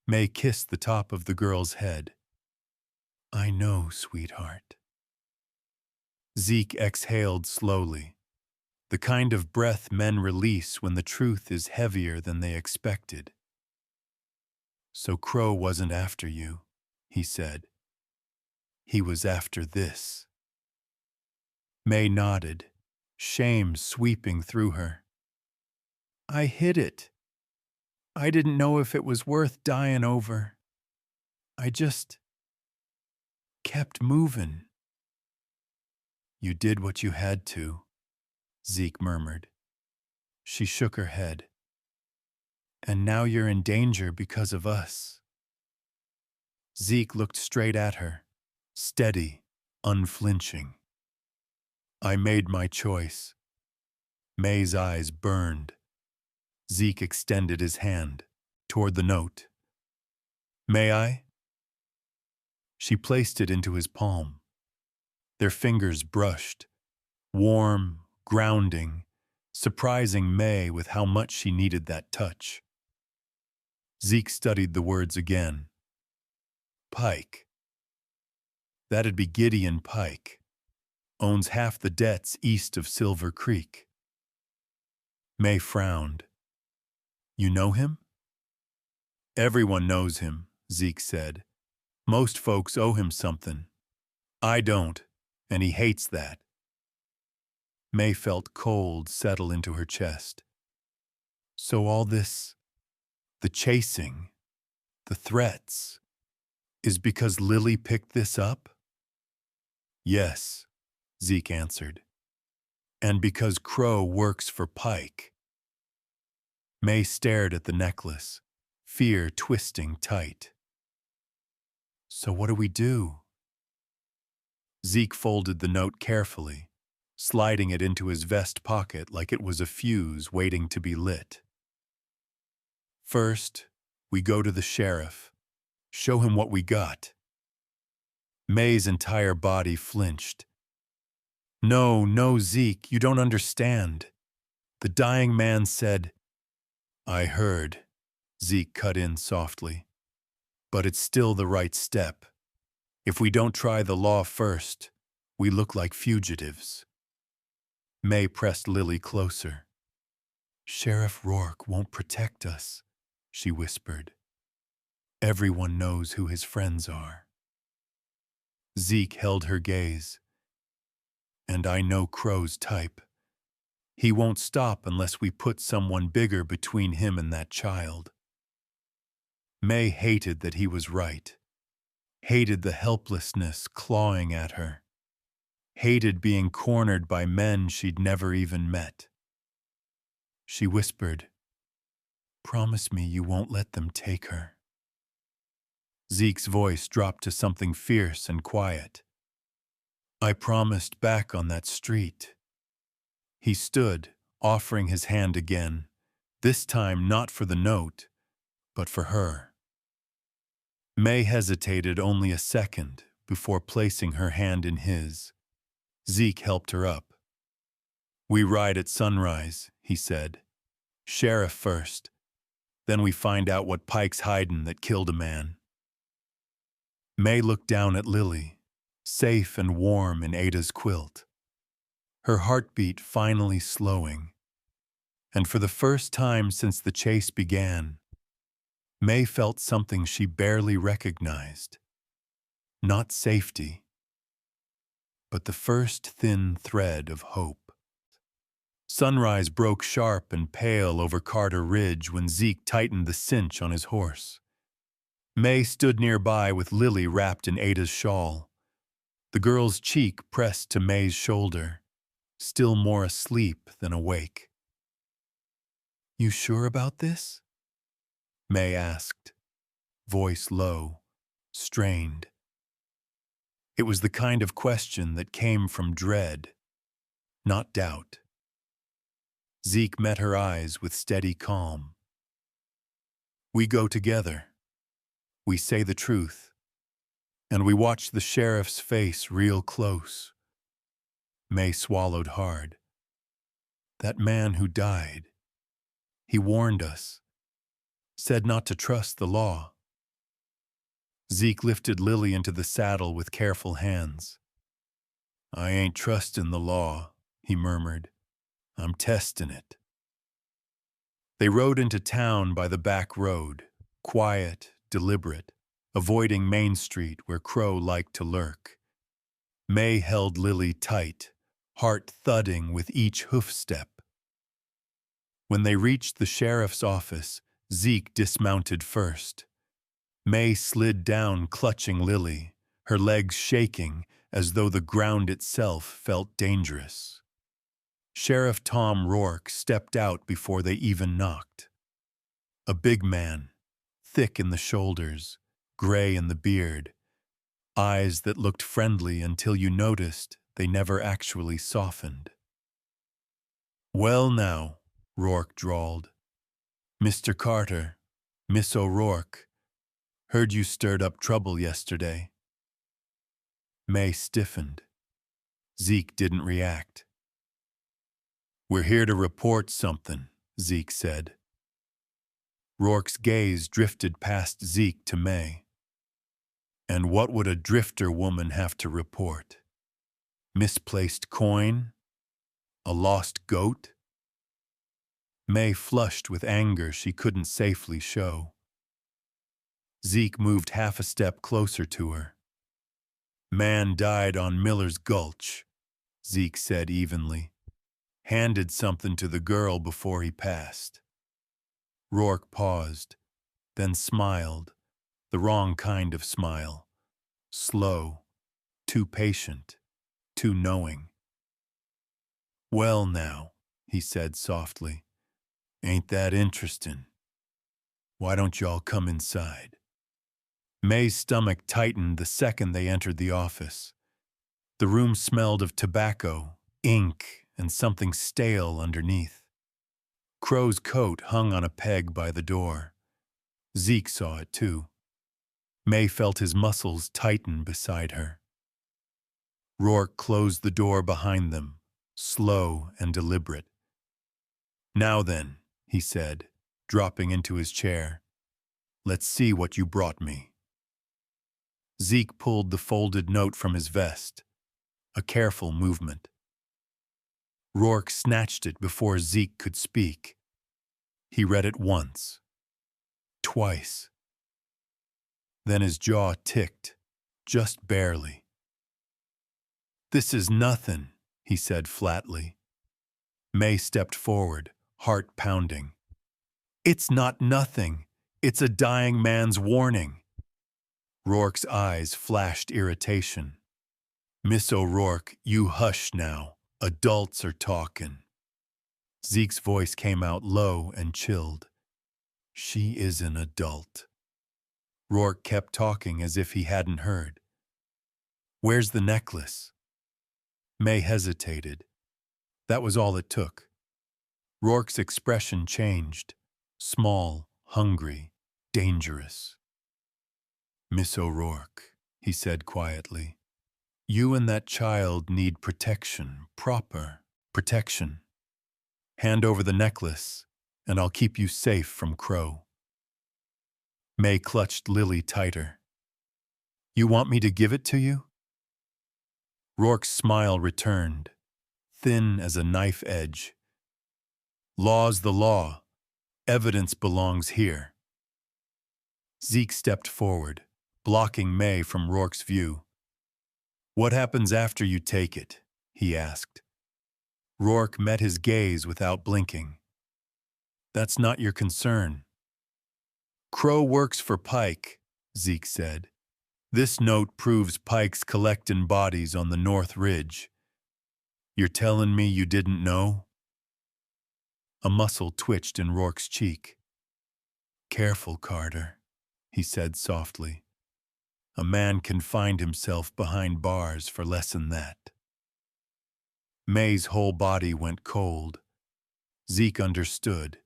May kissed the top of the girl's head. I know, sweetheart. Zeke exhaled slowly, the kind of breath men release when the truth is heavier than they expected. So Crow wasn't after you, he said. He was after this. May nodded, shame sweeping through her. I hid it. I didn't know if it was worth dying over. I just kept moving. You did what you had to, Zeke murmured. She shook her head. And now you're in danger because of us. Zeke looked straight at her, steady, unflinching. I made my choice. May's eyes burned. Zeke extended his hand toward the note. May I? She placed it into his palm. Their fingers brushed, warm, grounding, surprising May with how much she needed that touch. Zeke studied the words again. Pike. That'd be Gideon Pike. Owns half the debts east of Silver Creek. May frowned. You know him? Everyone knows him, Zeke said. Most folks owe him something. I don't, and he hates that. May felt cold settle into her chest. So all this, the chasing, the threats, is because Lily picked this up? Yes, Zeke answered. And because Crow works for Pike. May stared at the necklace, fear twisting tight. So what do we do? Zeke folded the note carefully, sliding it into his vest pocket like it was a fuse waiting to be lit. First, we go to the sheriff, show him what we got. May's entire body flinched. No, Zeke, you don't understand. The dying man said, I heard, Zeke cut in softly. But it's still the right step. If we don't try the law first, we look like fugitives. May pressed Lily closer. Sheriff Rourke won't protect us, she whispered. Everyone knows who his friends are. Zeke held her gaze. And I know Crow's type. He won't stop unless we put someone bigger between him and that child. May hated that he was right. Hated the helplessness clawing at her. Hated being cornered by men she'd never even met. She whispered, Promise me you won't let them take her. Zeke's voice dropped to something fierce and quiet. I promised back on that street. He stood, offering his hand again, this time not for the note, but for her. May hesitated only a second before placing her hand in his. Zeke helped her up. We ride at sunrise, he said. Sheriff first. Then we find out what Pike's hidin' that killed a man. May looked down at Lily, safe and warm in Ada's quilt. Her heartbeat finally slowing. And for the first time since the chase began, May felt something she barely recognized. Not safety, but the first thin thread of hope. Sunrise broke sharp and pale over Carter Ridge when Zeke tightened the cinch on his horse. May stood nearby with Lily wrapped in Ada's shawl. The girl's cheek pressed to May's shoulder, still more asleep than awake. "You sure about this?" May asked, voice low, strained. It was the kind of question that came from dread, not doubt. Zeke met her eyes with steady calm. "We go together. We say the truth. And we watch the sheriff's face real close." May swallowed hard. "That man who died, he warned us, said not to trust the law." Zeke lifted Lily into the saddle with careful hands. "I ain't trustin' the law," he murmured. "I'm testin' it." They rode into town by the back road, quiet, deliberate, avoiding Main Street where Crow liked to lurk. May held Lily tight, heart thudding with each hoof step. When they reached the sheriff's office, Zeke dismounted first. May slid down clutching Lily, her legs shaking as though the ground itself felt dangerous. Sheriff Tom Rourke stepped out before they even knocked. A big man, thick in the shoulders, gray in the beard, eyes that looked friendly until you noticed they never actually softened. "Well now," Rourke drawled. "Mr. Carter, Miss O'Rourke, heard you stirred up trouble yesterday." May stiffened. Zeke didn't react. "We're here to report something," Zeke said. Rourke's gaze drifted past Zeke to May. "And what would a drifter woman have to report? Misplaced coin? A lost goat?" May flushed with anger she couldn't safely show. Zeke moved half a step closer to her. "Man died on Miller's Gulch," Zeke said evenly. "Handed something to the girl before he passed." Rourke paused, then smiled, the wrong kind of smile. Slow, too patient, too knowing. "Well now," he said softly, "ain't that interesting? Why don't y'all come inside?" May's stomach tightened the second they entered the office. The room smelled of tobacco, ink, and something stale underneath. Crow's coat hung on a peg by the door. Zeke saw it too. May felt his muscles tighten beside her. Rourke closed the door behind them, slow and deliberate. "Now then," he said, dropping into his chair, "let's see what you brought me." Zeke pulled the folded note from his vest, a careful movement. Rourke snatched it before Zeke could speak. He read it once, twice. Then his jaw ticked, just barely. "This is nothing," he said flatly. May stepped forward, heart pounding. "It's not nothing. It's a dying man's warning." Rourke's eyes flashed irritation. "Miss O'Rourke, you hush now. Adults are talking." Zeke's voice came out low and chilled. "She is an adult." Rourke kept talking as if he hadn't heard. "Where's the necklace?" May hesitated. That was all it took. Rourke's expression changed. Small, hungry, dangerous. "Miss O'Rourke," he said quietly, "you and that child need protection, proper protection. Hand over the necklace, and I'll keep you safe from Crow." May clutched Lily tighter. "You want me to give it to you?" Rourke's smile returned, thin as a knife edge. "Law's the law. Evidence belongs here." Zeke stepped forward, blocking May from Rourke's view. "What happens after you take it?" he asked. Rourke met his gaze without blinking. "That's not your concern." "Crow works for Pike," Zeke said. "This note proves Pike's collectin' bodies on the North Ridge. You're tellin' me you didn't know?" A muscle twitched in Rourke's cheek. "Careful, Carter," he said softly. "A man can find himself behind bars for less than that." May's whole body went cold. Zeke understood.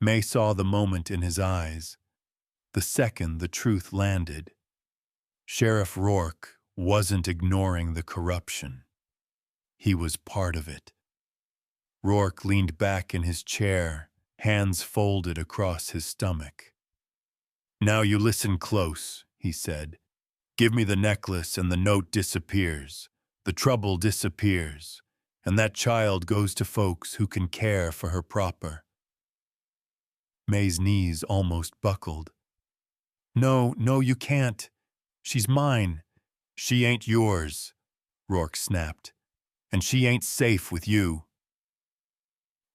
May saw the moment in his eyes. The second the truth landed. Sheriff Rourke wasn't ignoring the corruption. He was part of it. Rourke leaned back in his chair, hands folded across his stomach. "Now you listen close," he said. "Give me the necklace and the note disappears. The trouble disappears. And that child goes to folks who can care for her proper." May's knees almost buckled. "No, you can't. She's mine." "She ain't yours," Rourke snapped. "And she ain't safe with you."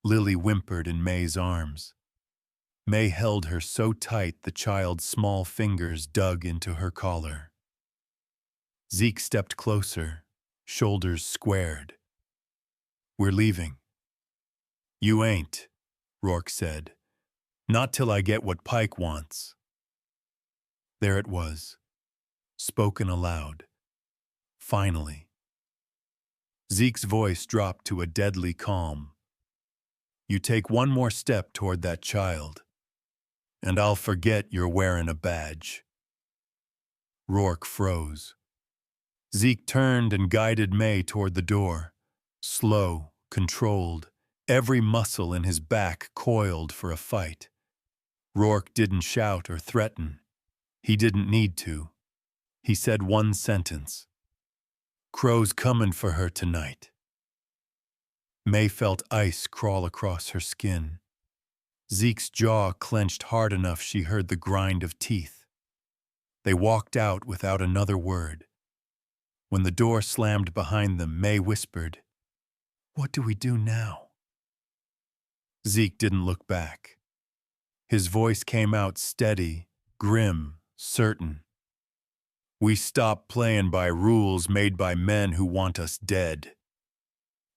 Lily whimpered in May's arms. May held her so tight the child's small fingers dug into her collar. Zeke stepped closer, shoulders squared. "We're leaving." "You ain't," Rourke said. "Not till I get what Pike wants." There it was, spoken aloud. Finally. Zeke's voice dropped to a deadly calm. "You take one more step toward that child, and I'll forget you're wearing a badge." Rourke froze. Zeke turned and guided May toward the door. Slow, controlled, every muscle in his back coiled for a fight. Rourke didn't shout or threaten. He didn't need to. He said one sentence. "Crow's coming for her tonight." May felt ice crawl across her skin. Zeke's jaw clenched hard enough she heard the grind of teeth. They walked out without another word. When the door slammed behind them, May whispered, "What do we do now?" Zeke didn't look back. His voice came out steady, grim, certain. "We stop playing by rules made by men who want us dead."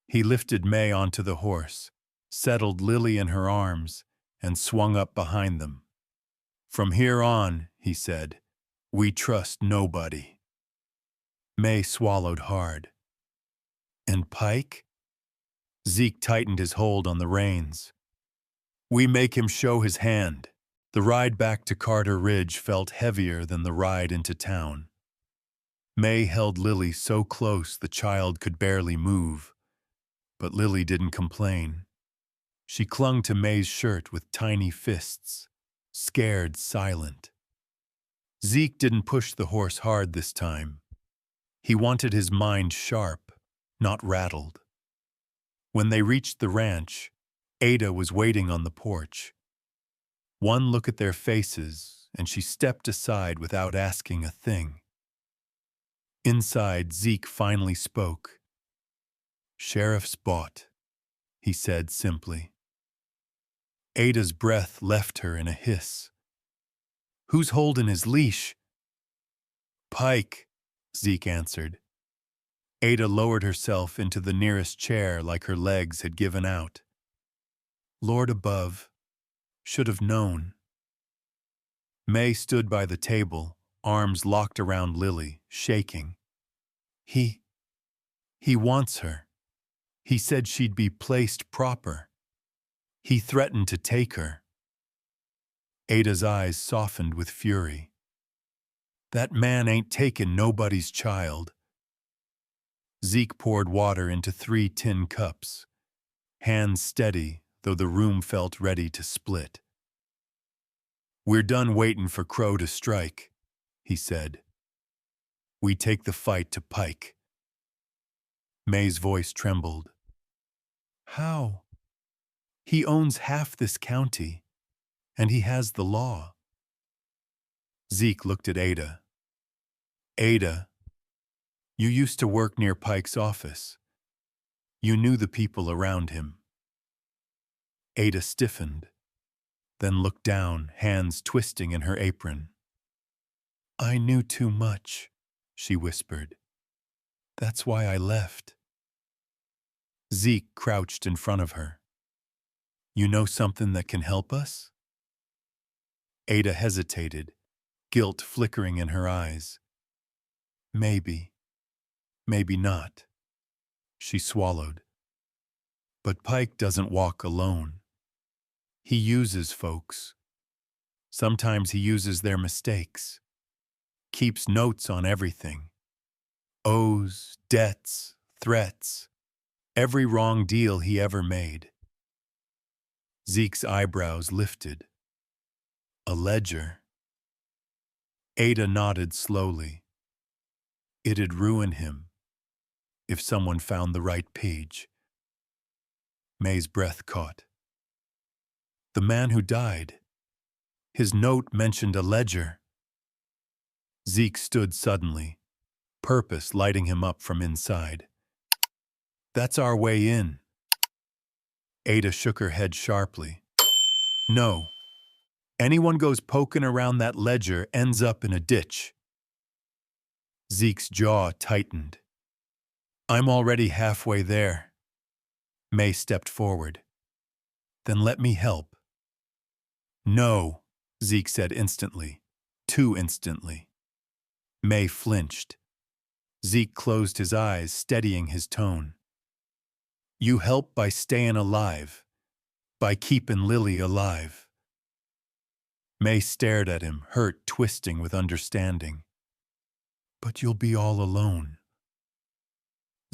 He lifted May onto the horse, settled Lily in her arms, and swung up behind them. "From here on," he said, "we trust nobody." May swallowed hard. "And Pike?" Zeke tightened his hold on the reins. "We make him show his hand." The ride back to Carter Ridge felt heavier than the ride into town. May held Lily so close the child could barely move. But Lily didn't complain. She clung to May's shirt with tiny fists, scared, silent. Zeke didn't push the horse hard this time. He wanted his mind sharp, not rattled. When they reached the ranch, Ada was waiting on the porch. One look at their faces, and she stepped aside without asking a thing. Inside, Zeke finally spoke. "Sheriff's bought," he said simply. Ada's breath left her in a hiss. "Who's holding his leash?" "Pike," Zeke answered. Ada lowered herself into the nearest chair like her legs had given out. "Lord above, should have known." May stood by the table, arms locked around Lily, shaking. He wants her. He said she'd be placed proper. He threatened to take her." Ada's eyes softened with fury. "That man ain't taken nobody's child." Zeke poured water into 3 tin cups, hands steady, though the room felt ready to split. "We're done waiting for Crow to strike," he said. "We take the fight to Pike." May's voice trembled. "How?" "He owns half this county, and he has the law." Zeke looked at Ada. Ada, you used to work near Pike's office. You knew the people around him. Ada stiffened, then looked down, hands twisting in her apron. I knew too much, she whispered. That's why I left. Zeke crouched in front of her. You know something that can help us? Ada hesitated, guilt flickering in her eyes. Maybe, maybe not. She swallowed. But Pike doesn't walk alone. He uses folks. Sometimes he uses their mistakes. Keeps notes on everything. Owes, debts, threats. Every wrong deal he ever made. Zeke's eyebrows lifted. A ledger. Ada nodded slowly. It'd ruin him if someone found the right page. May's breath caught. The man who died. His note mentioned a ledger. Zeke stood suddenly, purpose lighting him up from inside. That's our way in. Ada shook her head sharply. No. Anyone goes poking around that ledger ends up in a ditch. Zeke's jaw tightened. I'm already halfway there. May stepped forward. Then let me help. No, Zeke said instantly. Too instantly. May flinched. Zeke closed his eyes, steadying his tone. You help by staying alive. By keeping Lily alive. May stared at him, hurt twisting with understanding. But you'll be all alone.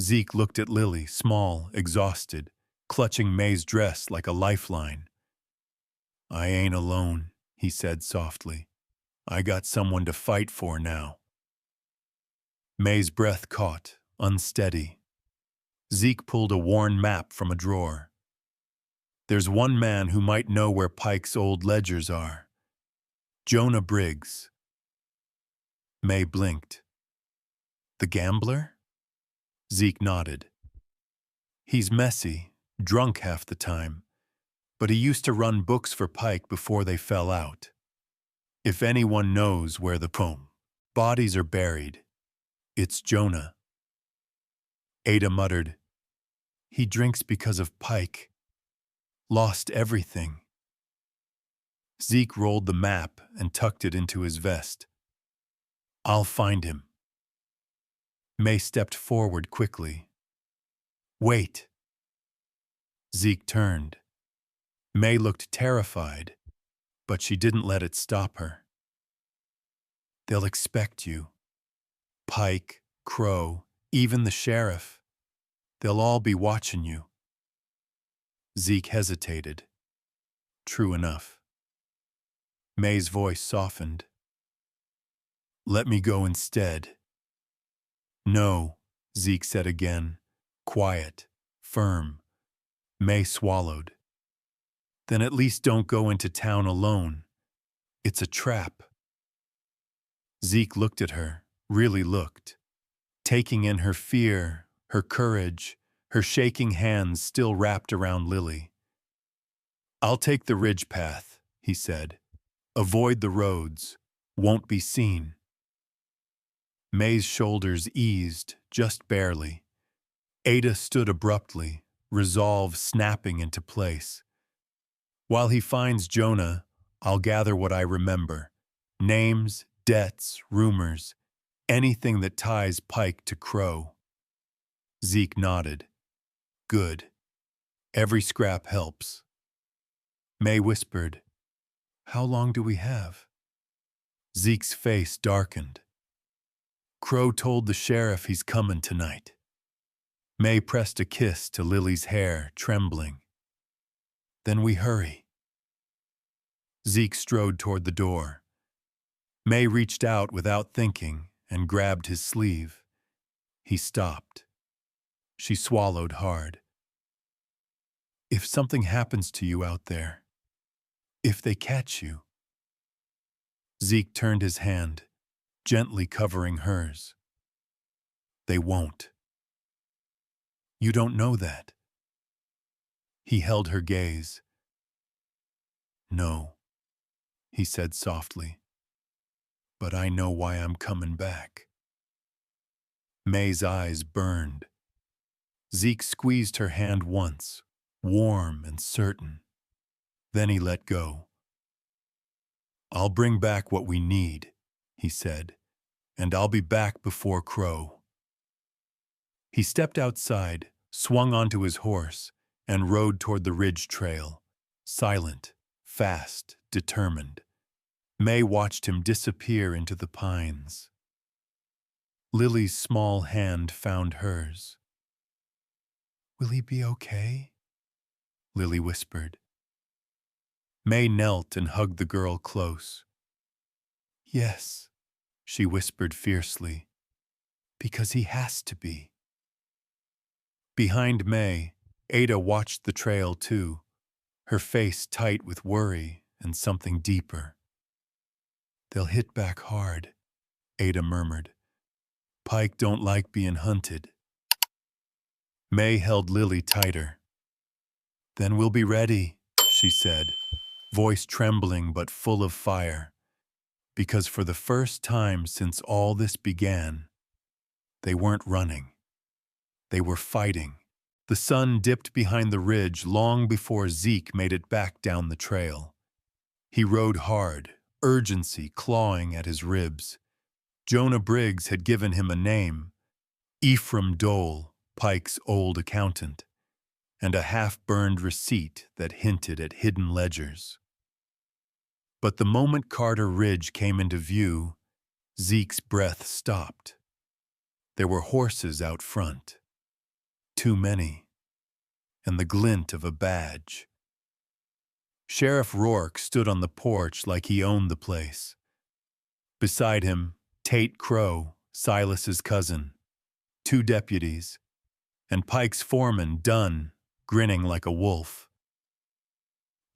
Zeke looked at Lily, small, exhausted, clutching May's dress like a lifeline. I ain't alone, he said softly. I got someone to fight for now. May's breath caught, unsteady. Zeke pulled a worn map from a drawer. There's one man who might know where Pike's old ledgers are. Jonah Briggs. May blinked. The gambler? Zeke nodded. He's messy, drunk half the time, but he used to run books for Pike before they fell out. If anyone knows where the bodies are buried, it's Jonah. Ada muttered, he drinks because of Pike. Lost everything. Zeke rolled the map and tucked it into his vest. I'll find him. May stepped forward quickly. Wait. Zeke turned. May looked terrified, but she didn't let it stop her. They'll expect you. Pike, Crow, even the sheriff. They'll all be watching you. Zeke hesitated. True enough. May's voice softened. Let me go instead. No, Zeke said again, quiet, firm. May swallowed. Then at least don't go into town alone. It's a trap. Zeke looked at her, really looked, taking in her fear, her courage, her shaking hands still wrapped around Lily. I'll take the ridge path, he said. Avoid the roads. Won't be seen. May's shoulders eased, just barely. Ada stood abruptly, resolve snapping into place. While he finds Jonah, I'll gather what I remember. Names, debts, rumors, anything that ties Pike to Crow. Zeke nodded. Good. Every scrap helps. May whispered, How long do we have? Zeke's face darkened. Crow told the sheriff he's coming tonight. May pressed a kiss to Lily's hair, trembling. Then we hurry. Zeke strode toward the door. May reached out without thinking and grabbed his sleeve. He stopped. She swallowed hard. If something happens to you out there, if they catch you. Zeke turned his hand, gently covering hers. They won't. You don't know that. He held her gaze. No, he said softly, but I know why I'm coming back. May's eyes burned. Zeke squeezed her hand once, warm and certain. Then he let go. I'll bring back what we need, he said, and I'll be back before Crow. He stepped outside, swung onto his horse, and rode toward the ridge trail, silent, fast, determined. May watched him disappear into the pines. Lily's small hand found hers. Will he be okay? Lily whispered. May knelt and hugged the girl close. Yes, she whispered fiercely, because he has to be. Behind May, Ada watched the trail too, her face tight with worry and something deeper. They'll hit back hard, Ada murmured. Pike don't like being hunted. May held Lily tighter. Then we'll be ready, she said, voice trembling but full of fire. Because for the first time since all this began, they weren't running. They were fighting. The sun dipped behind the ridge long before Zeke made it back down the trail. He rode hard, urgency clawing at his ribs. Jonah Briggs had given him a name, Ephraim Dole, Pike's old accountant, and a half-burned receipt that hinted at hidden ledgers. But the moment Carter Ridge came into view, Zeke's breath stopped. There were horses out front. Too many. And the glint of a badge. Sheriff Rourke stood on the porch like he owned the place. Beside him, Tate Crow, Silas's cousin, 2 deputies, and Pike's foreman, Dunn, grinning like a wolf.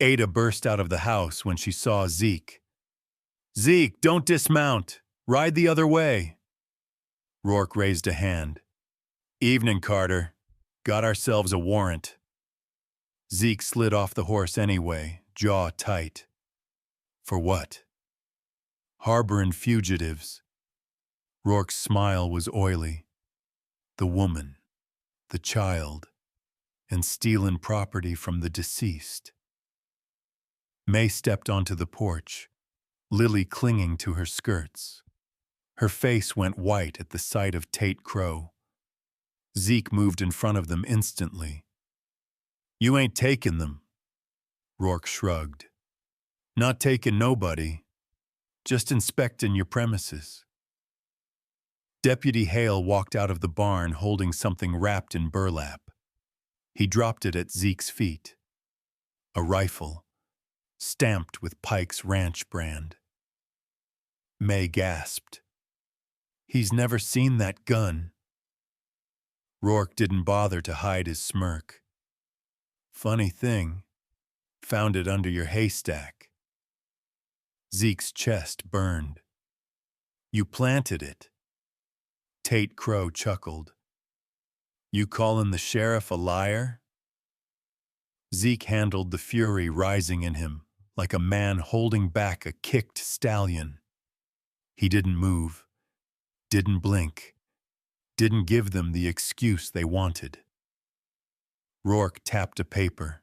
Ada burst out of the house when she saw Zeke. Zeke, don't dismount. Ride the other way. Rourke raised a hand. Evening, Carter. Got ourselves a warrant. Zeke slid off the horse anyway, jaw tight. For what? Harboring fugitives. Rourke's smile was oily. The woman, the child, and stealing property from the deceased. May stepped onto the porch, Lily clinging to her skirts. Her face went white at the sight of Tate Crow. Zeke moved in front of them instantly. You ain't taking them. Rourke shrugged. Not taking nobody. Just inspecting your premises. Deputy Hale walked out of the barn holding something wrapped in burlap. He dropped it at Zeke's feet. A rifle, stamped with Pike's ranch brand. May gasped. He's never seen that gun. Rourke didn't bother to hide his smirk. Funny thing, found it under your haystack. Zeke's chest burned. You planted it. Tate Crow chuckled. You calling the sheriff a liar? Zeke handled the fury rising in him like a man holding back a kicked stallion. He didn't move, didn't blink, didn't give them the excuse they wanted. Rourke tapped a paper.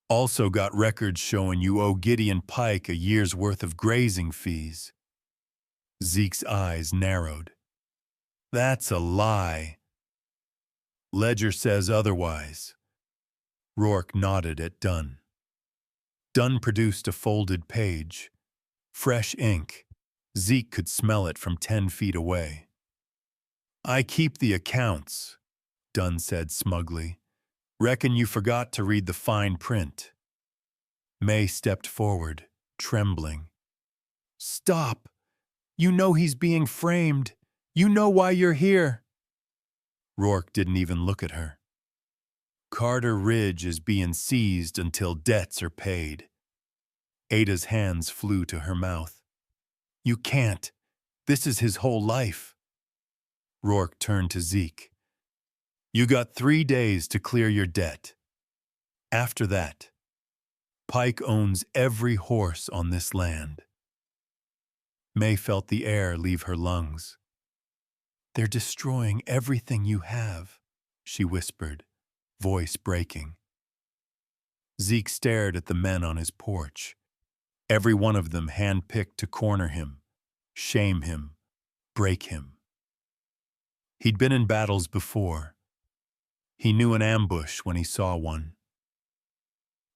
Also got records showing you owe Gideon Pike a year's worth of grazing fees. Zeke's eyes narrowed. That's a lie. Ledger says otherwise. Rourke nodded at Dunn. Dunn produced a folded page. Fresh ink. Zeke could smell it from 10 feet away. I keep the accounts, Dunn said smugly. Reckon you forgot to read the fine print. May stepped forward, trembling. Stop! You know he's being framed. You know why you're here. Rourke didn't even look at her. Carter Ridge is being seized until debts are paid. Ada's hands flew to her mouth. You can't. This is his whole life. Rourke turned to Zeke. You got 3 days to clear your debt. After that, Pike owns every horse on this land. May felt the air leave her lungs. They're destroying everything you have, she whispered, voice breaking. Zeke stared at the men on his porch, every one of them hand-picked to corner him, shame him, break him. He'd been in battles before. He knew an ambush when he saw one.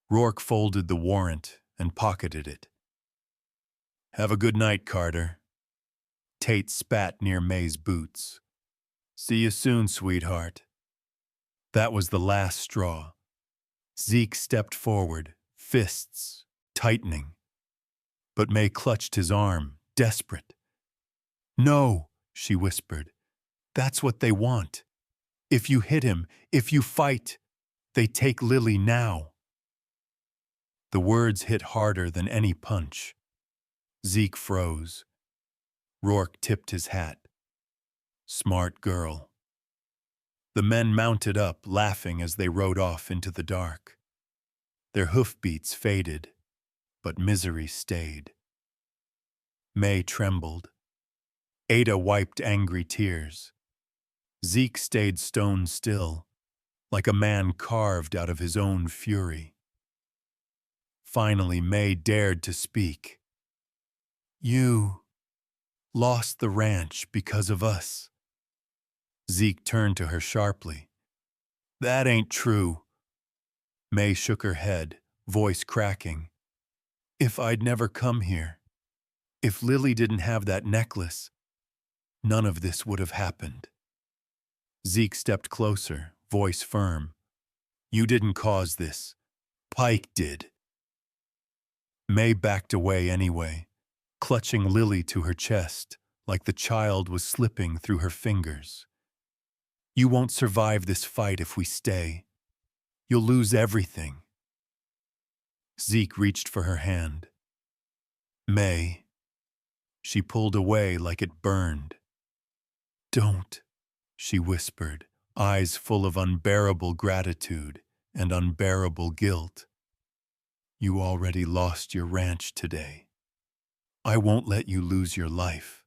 Rourke folded the warrant and pocketed it. Have a good night, Carter. Tate spat near May's boots. See you soon, sweetheart. That was the last straw. Zeke stepped forward, fists tightening. But May clutched his arm, desperate. No, she whispered. That's what they want. If you hit him, if you fight, they take Lily now. The words hit harder than any punch. Zeke froze. Rourke tipped his hat. Smart girl. The men mounted up, laughing as they rode off into the dark. Their hoofbeats faded, but misery stayed. May trembled. Ada wiped angry tears. Zeke stayed stone still, like a man carved out of his own fury. Finally, May dared to speak. You lost the ranch because of us. Zeke turned to her sharply. That ain't true. May shook her head, voice cracking. If I'd never come here, if Lily didn't have that necklace, none of this would have happened. Zeke stepped closer, voice firm. You didn't cause this. Pike did. May backed away anyway, clutching Lily to her chest like the child was slipping through her fingers. You won't survive this fight if we stay. You'll lose everything. Zeke reached for her hand. May. She pulled away like it burned. Don't, she whispered, eyes full of unbearable gratitude and unbearable guilt. You already lost your ranch today. I won't let you lose your life.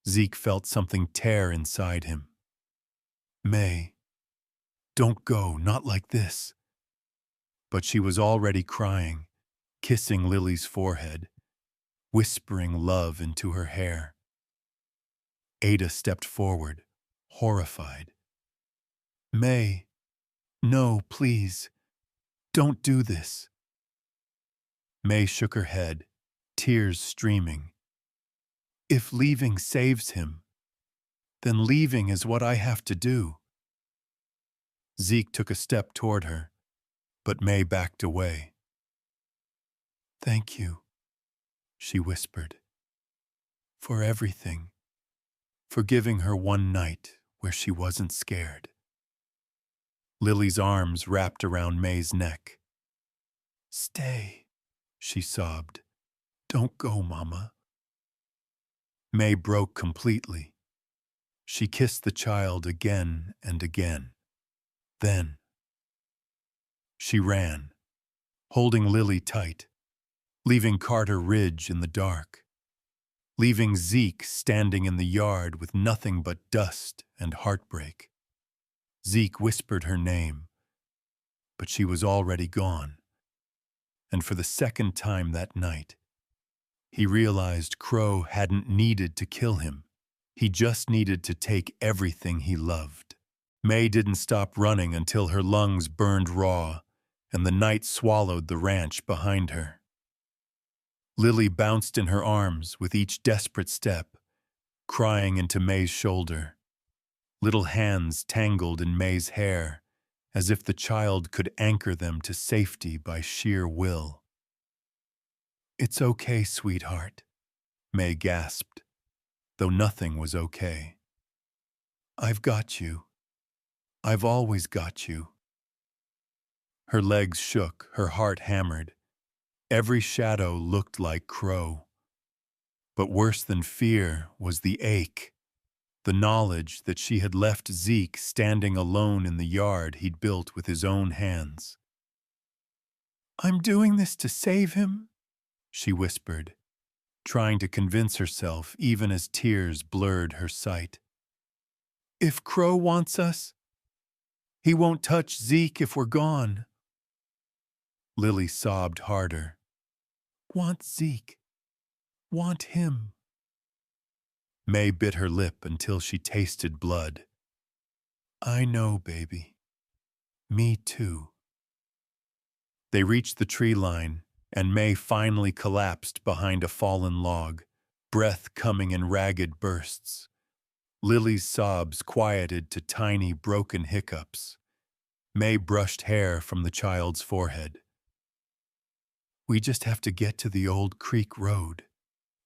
Zeke felt something tear inside him. May, don't go, not like this. But she was already crying, kissing Lily's forehead, whispering love into her hair. Ada stepped forward, horrified. May, no, please, don't do this. May shook her head, tears streaming. If leaving saves him, then leaving is what I have to do. Zeke took a step toward her, but May backed away. Thank you, she whispered, for everything, for giving her one night where she wasn't scared. Lily's arms wrapped around May's neck. Stay, she sobbed. Don't go, Mama. May broke completely. She kissed the child again and again. Then she ran, holding Lily tight, leaving Carter Ridge in the dark, leaving Zeke standing in the yard with nothing but dust and heartbreak. Zeke whispered her name, but she was already gone. And for the second time that night, he realized Crow hadn't needed to kill him. He just needed to take everything he loved. May didn't stop running until her lungs burned raw and the night swallowed the ranch behind her. Lily bounced in her arms with each desperate step, crying into May's shoulder. Little hands tangled in May's hair, as if the child could anchor them to safety by sheer will. It's okay, sweetheart, May gasped, though nothing was okay. I've got you. I've always got you. Her legs shook, her heart hammered. Every shadow looked like Crow. But worse than fear was the ache, the knowledge that she had left Zeke standing alone in the yard he'd built with his own hands. "I'm doing this to save him," she whispered, trying to convince herself even as tears blurred her sight. "If Crow wants us, he won't touch Zeke if we're gone." Lily sobbed harder. "Want Zeke. Want him." May bit her lip until she tasted blood. "I know, baby. Me too." They reached the tree line, and May finally collapsed behind a fallen log, breath coming in ragged bursts. Lily's sobs quieted to tiny, broken hiccups. May brushed hair from the child's forehead. "We just have to get to the old creek road,"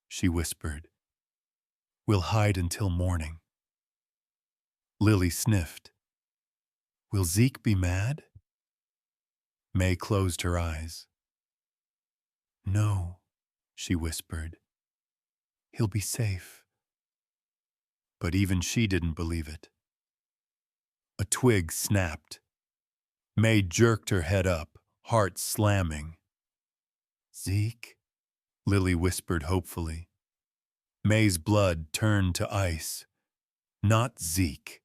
she whispered. "We'll hide until morning." Lily sniffed. "Will Zeke be mad?" May closed her eyes. "No," she whispered. "He'll be safe." But even she didn't believe it. A twig snapped. May jerked her head up, heart slamming. "Zeke?" Lily whispered hopefully. May's blood turned to ice. Not Zeke.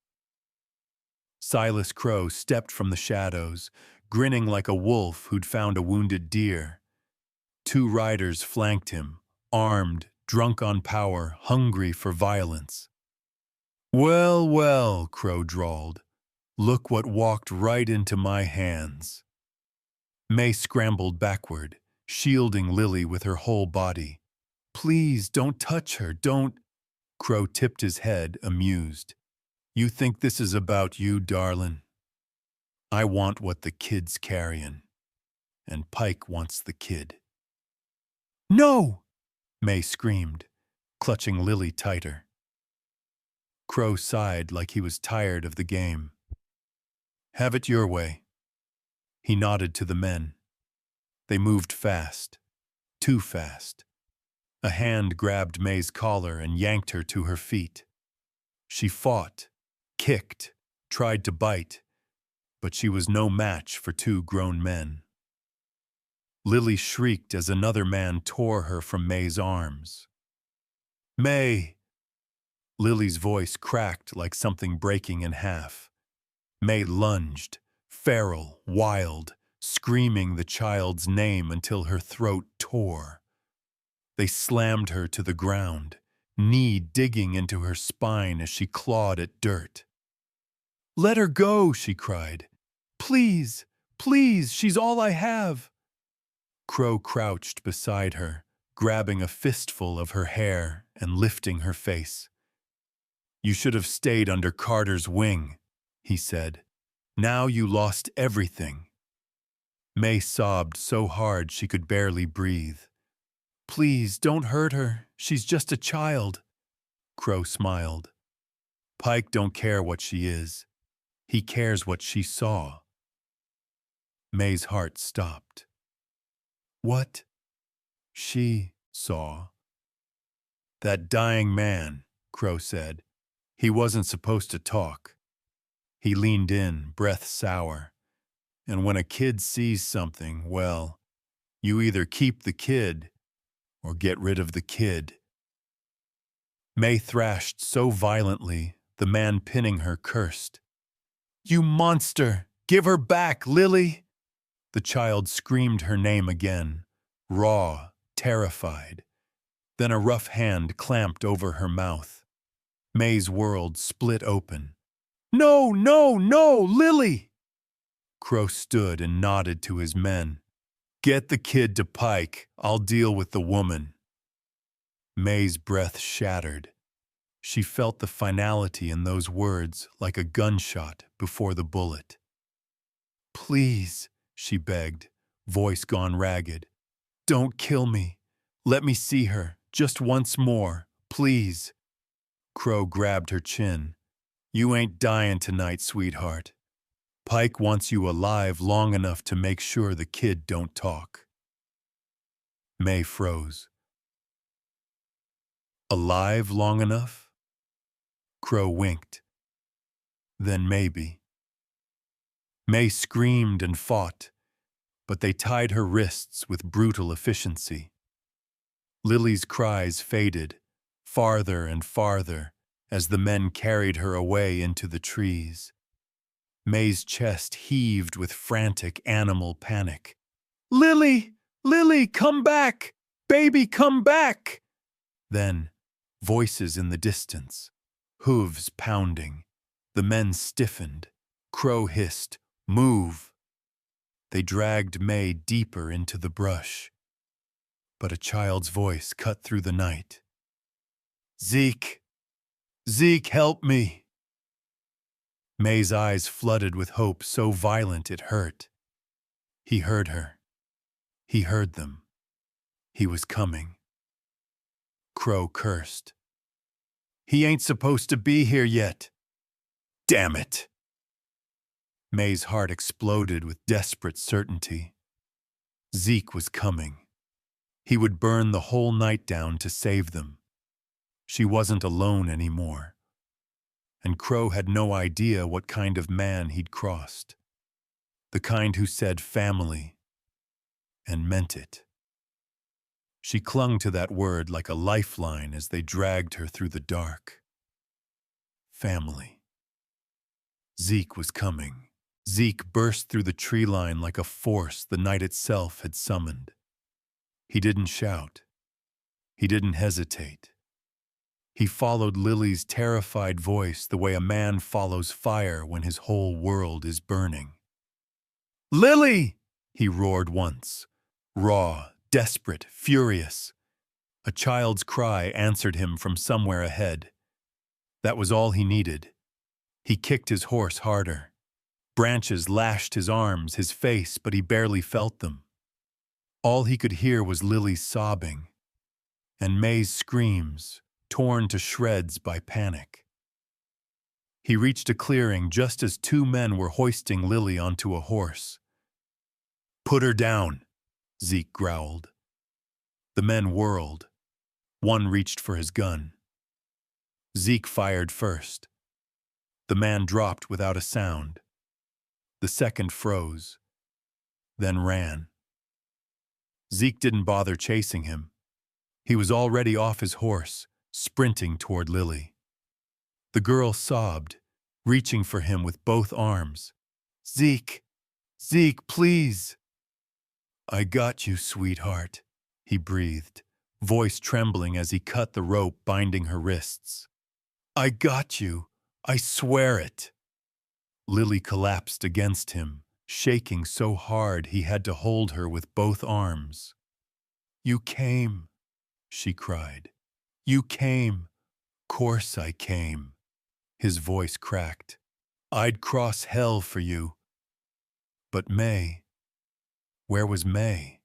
Silas Crow stepped from the shadows, grinning like a wolf who'd found a wounded deer. 2 riders flanked him, armed, drunk on power, hungry for violence. "Well, well," Crow drawled. "Look what walked right into my hands." May scrambled backward, shielding Lily with her whole body. "Please, don't touch her, don't—" Crow tipped his head, amused. "You think this is about you, darlin'? I want what the kid's carryin', and Pike wants the kid." "No!" May screamed, clutching Lily tighter. Crow sighed like he was tired of the game. "Have it your way." He nodded to the men. They moved fast, too fast. A hand grabbed May's collar and yanked her to her feet. She fought, kicked, tried to bite, but she was no match for 2 grown men. Lily shrieked as another man tore her from May's arms. "May!" Lily's voice cracked like something breaking in half. May lunged, feral, wild, screaming the child's name until her throat tore. They slammed her to the ground, knee digging into her spine as she clawed at dirt. "Let her go," she cried. "Please, please, she's all I have." Crow crouched beside her, grabbing a fistful of her hair and lifting her face. "You should have stayed under Carter's wing," he said. "Now you lost everything." May sobbed so hard she could barely breathe. "Please, don't hurt her. She's just a child." Crow smiled. "Pike don't care what she is. He cares what she saw." May's heart stopped. "What she saw?" "That dying man," Crow said. "He wasn't supposed to talk." He leaned in, breath sour. "And when a kid sees something, well, you either keep the kid or get rid of the kid." May thrashed so violently, the man pinning her cursed. "You monster! Give her back, Lily!" The child screamed her name again, raw, terrified. Then a rough hand clamped over her mouth. May's world split open. "No, no, no, Lily!" Crow stood and nodded to his men. "Get the kid to Pike. I'll deal with the woman." May's breath shattered. She felt the finality in those words like a gunshot before the bullet. "Please," she begged, voice gone ragged. "Don't kill me. Let me see her, just once more, please." Crow grabbed her chin. "You ain't dying tonight, sweetheart. Pike wants you alive long enough to make sure the kid don't talk." May froze. Alive long enough? Crow winked. Then maybe. May screamed and fought, but they tied her wrists with brutal efficiency. Lily's cries faded, farther and farther, as the men carried her away into the trees. May's chest heaved with frantic animal panic. "Lily! Lily, come back! Baby, come back!" Then, voices in the distance, hooves pounding. The men stiffened. Crow hissed, "Move!" They dragged May deeper into the brush. But a child's voice cut through the night. "Zeke! Zeke, help me!" May's eyes flooded with hope so violent it hurt. He heard her. He heard them. He was coming. Crow cursed. "He ain't supposed to be here yet. Damn it!" May's heart exploded with desperate certainty. Zeke was coming. He would burn the whole night down to save them. She wasn't alone anymore. And Crow had no idea what kind of man he'd crossed. The kind who said family and meant it. She clung to that word like a lifeline as they dragged her through the dark. Family. Zeke was coming. Zeke burst through the tree line like a force the night itself had summoned. He didn't shout. He didn't hesitate. He followed Lily's terrified voice the way a man follows fire when his whole world is burning. "Lily!" he roared once, raw, desperate, furious. A child's cry answered him from somewhere ahead. That was all he needed. He kicked his horse harder. Branches lashed his arms, his face, but he barely felt them. All he could hear was Lily's sobbing and May's screams, torn to shreds by panic. He reached a clearing just as two men were hoisting Lily onto a horse. "Put her down," Zeke growled. The men whirled. One reached for his gun. Zeke fired first. The man dropped without a sound. The second froze, then ran. Zeke didn't bother chasing him. He was already off his horse, sprinting toward Lily. The girl sobbed, reaching for him with both arms. "Zeke! Zeke, please!" "I got you, sweetheart," he breathed, voice trembling as he cut the rope binding her wrists. "I got you. I swear it." Lily collapsed against him, shaking so hard he had to hold her with both arms. "You came," she cried. "You came. Course I came." His voice cracked. "I'd cross hell for you." But May, where was May?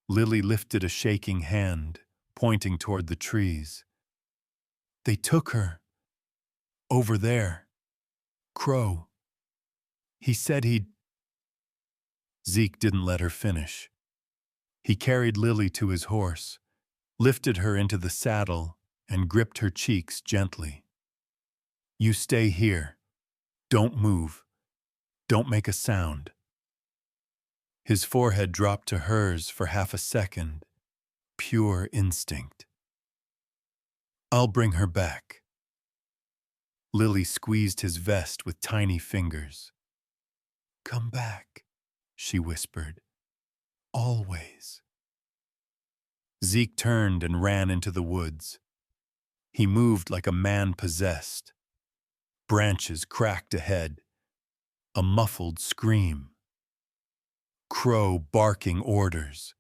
Lily lifted a shaking hand, pointing toward the trees. "They took her. Over there. Crow. He said he'd—" Zeke didn't let her finish. He carried Lily to his horse, lifted her into the saddle, and gripped her cheeks gently. "You stay here. Don't move. Don't make a sound." His forehead dropped to hers for half a second. Pure instinct. "I'll bring her back." Lily squeezed his vest with tiny fingers. "Come back," she whispered. "Always." Zeke turned and ran into the woods. He moved like a man possessed. Branches cracked ahead. A muffled scream. Crow barking orders.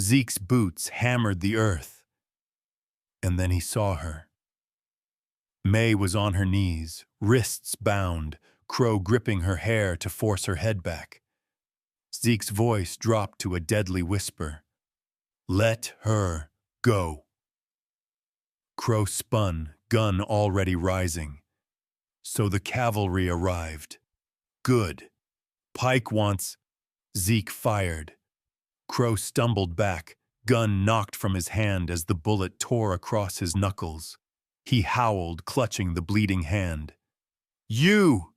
Zeke's boots hammered the earth. And then he saw her. May was on her knees, wrists bound, Crow gripping her hair to force her head back. Zeke's voice dropped to a deadly whisper. "Let her go." Crow spun, gun already rising. So the cavalry arrived. Good. Pike wants... Zeke fired. Crow stumbled back, gun knocked from his hand as the bullet tore across his knuckles. He howled, clutching the bleeding hand. "You!"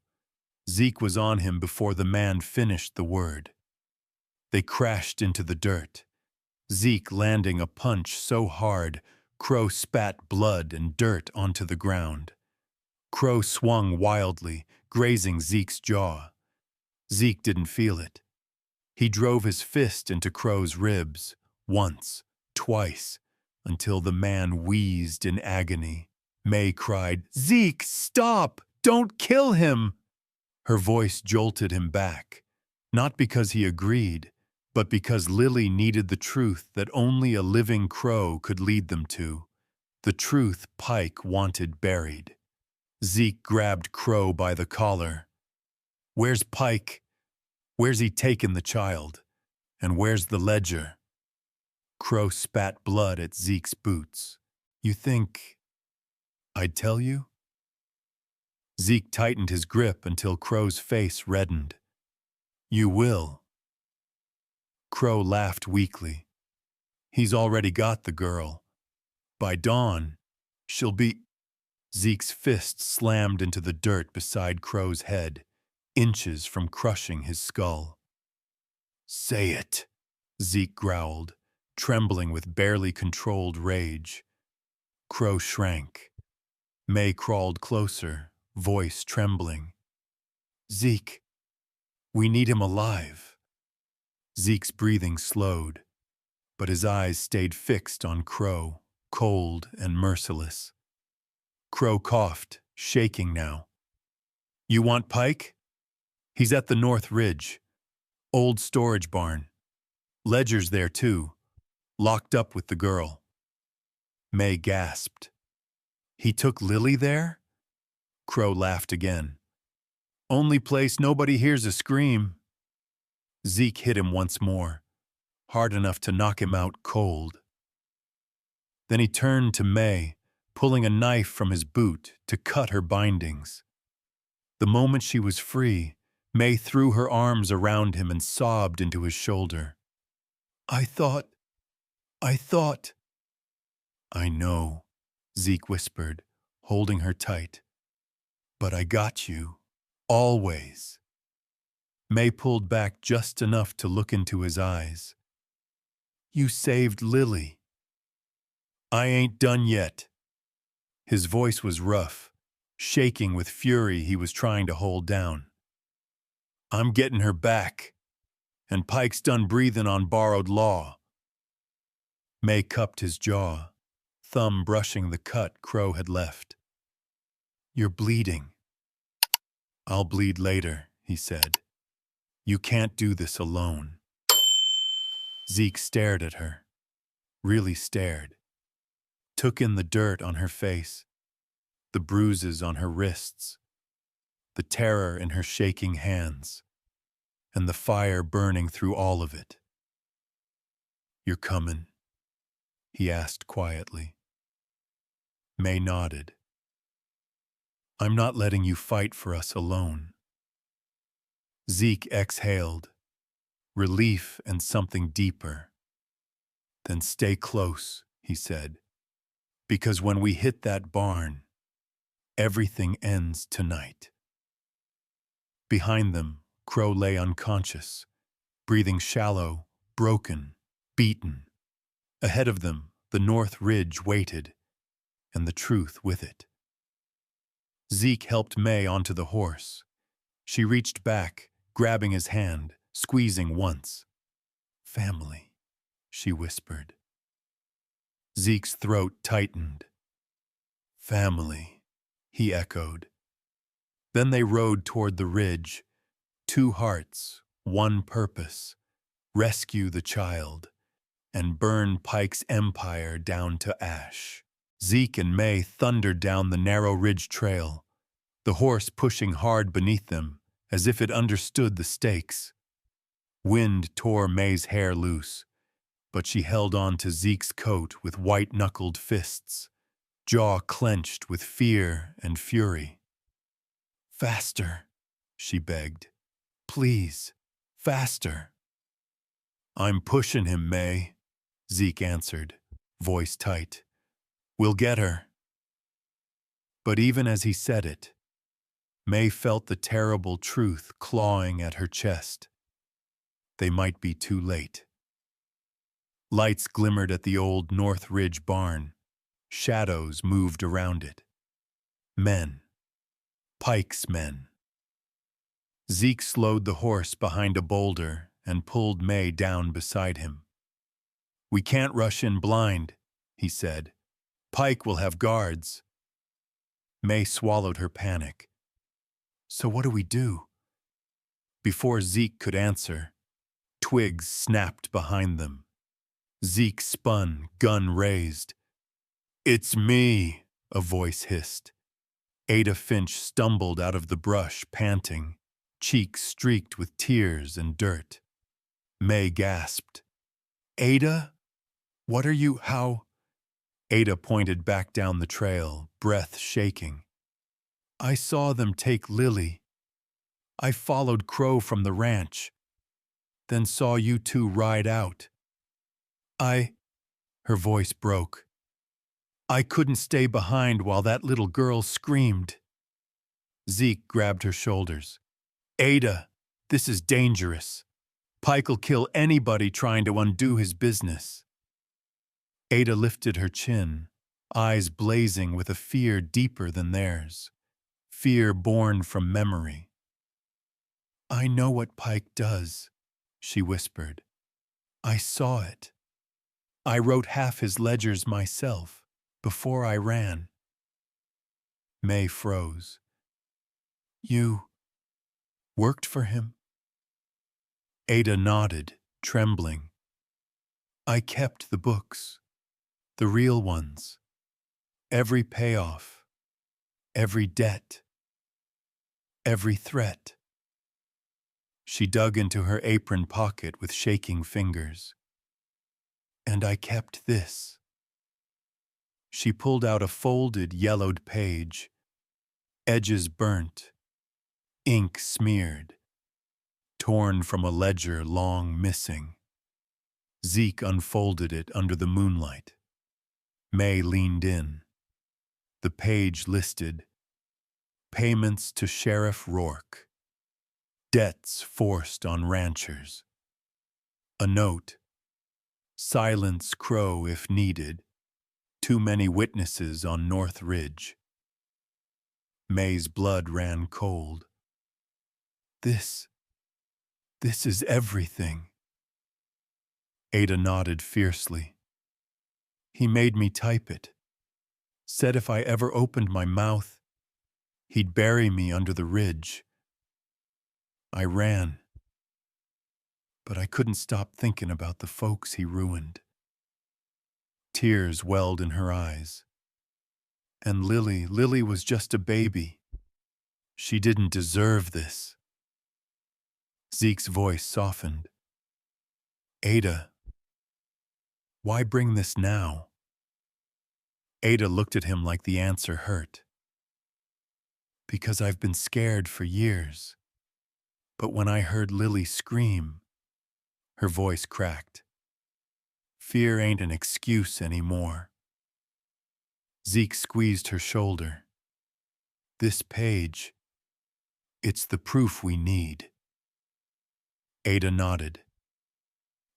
Zeke was on him before the man finished the word. They crashed into the dirt, Zeke landing a punch so hard, Crow spat blood and dirt onto the ground. Crow swung wildly, grazing Zeke's jaw. Zeke didn't feel it. He drove his fist into Crow's ribs, once, twice, until the man wheezed in agony. May cried, "Zeke, stop! Don't kill him!" Her voice jolted him back, not because he agreed, but because Lily needed the truth that only a living crow could lead them to, the truth Pike wanted buried. Zeke grabbed Crow by the collar. "Where's Pike? Where's he taken the child? And where's the ledger?" Crow spat blood at Zeke's boots. "You think I'd tell you?" Zeke tightened his grip until Crow's face reddened. "You will." Crow laughed weakly. "He's already got the girl. By dawn, she'll be—" Zeke's fist slammed into the dirt beside Crow's head, inches from crushing his skull. "Say it," Zeke growled, trembling with barely controlled rage. Crow shrank. May crawled closer, voice trembling. "Zeke, we need him alive." Zeke's breathing slowed, but his eyes stayed fixed on Crow, cold and merciless. Crow coughed, shaking now. "You want Pike? He's at the North Ridge. Old storage barn. Ledger's there too, locked up with the girl." May gasped. "He took Lily there?" Crow laughed again. "Only place nobody hears a scream." Zeke hit him once more, hard enough to knock him out cold. Then he turned to May, pulling a knife from his boot to cut her bindings. The moment she was free, May threw her arms around him and sobbed into his shoulder. I thought. "I know," Zeke whispered, holding her tight. "But I got you. Always." May pulled back just enough to look into his eyes. "You saved Lily." "I ain't done yet." His voice was rough, shaking with fury he was trying to hold down. "I'm getting her back, and Pike's done breathing on borrowed law." May cupped his jaw, thumb brushing the cut Crow had left. "You're bleeding." "I'll bleed later," he said. "You can't do this alone." Zeke stared at her, really stared, took in the dirt on her face, the bruises on her wrists, the terror in her shaking hands, and the fire burning through all of it. "You're coming?" he asked quietly. May nodded. "I'm not letting you fight for us alone." Zeke exhaled, relief and something deeper. "Then stay close," he said, "because when we hit that barn, everything ends tonight." Behind them, Crow lay unconscious, breathing shallow, broken, beaten. Ahead of them, the North Ridge waited, and the truth with it. Zeke helped May onto the horse. She reached back, grabbing his hand, squeezing once. "Family," she whispered. Zeke's throat tightened. "Family," he echoed. Then they rode toward the ridge, two hearts, one purpose, rescue the child, and burn Pike's empire down to ash. Zeke and May thundered down the narrow ridge trail, the horse pushing hard beneath them, as if it understood the stakes. Wind tore May's hair loose, but she held on to Zeke's coat with white-knuckled fists, jaw clenched with fear and fury. "Faster," she begged. "Please, faster." "I'm pushing him, May." Zeke answered, voice tight. We'll get her. But even as he said it, May felt the terrible truth clawing at her chest. They might be too late. Lights glimmered at the old North Ridge barn. Shadows moved around it. Men. Pike's men. Zeke slowed the horse behind a boulder and pulled May down beside him. We can't rush in blind, he said. Pike will have guards. May swallowed her panic. So what do we do? Before Zeke could answer, twigs snapped behind them. Zeke spun, gun raised. It's me, a voice hissed. Ada Finch stumbled out of the brush, panting, cheeks streaked with tears and dirt. May gasped. Ada? What are you, how? Ada pointed back down the trail, breath shaking. I saw them take Lily. I followed Crow from the ranch, then saw you two ride out. Her voice broke. I couldn't stay behind while that little girl screamed. Zeke grabbed her shoulders. Ada, this is dangerous. Pike'll kill anybody trying to undo his business. Ada lifted her chin, eyes blazing with a fear deeper than theirs. Fear born from memory. I know what Pike does, she whispered. I saw it. I wrote half his ledgers myself, before I ran. May froze. You worked for him? Ada nodded, trembling. I kept the books, the real ones, every payoff, every debt, every threat. She dug into her apron pocket with shaking fingers. And I kept this. She pulled out a folded, yellowed page, edges burnt, ink smeared, torn from a ledger long missing. Zeke unfolded it under the moonlight. May leaned in. The page listed, payments to Sheriff Rourke, debts forced on ranchers. A note, silence Crow if needed, too many witnesses on North Ridge. May's blood ran cold. This is everything. Ada nodded fiercely. He made me type it. Said if I ever opened my mouth, he'd bury me under the ridge. I ran. But I couldn't stop thinking about the folks he ruined. Tears welled in her eyes. And Lily was just a baby. She didn't deserve this. Zeke's voice softened. Ada, why bring this now? Ada looked at him like the answer hurt. Because I've been scared for years. But when I heard Lily scream, her voice cracked. Fear ain't an excuse anymore. Zeke squeezed her shoulder. This page, it's the proof we need. Ada nodded.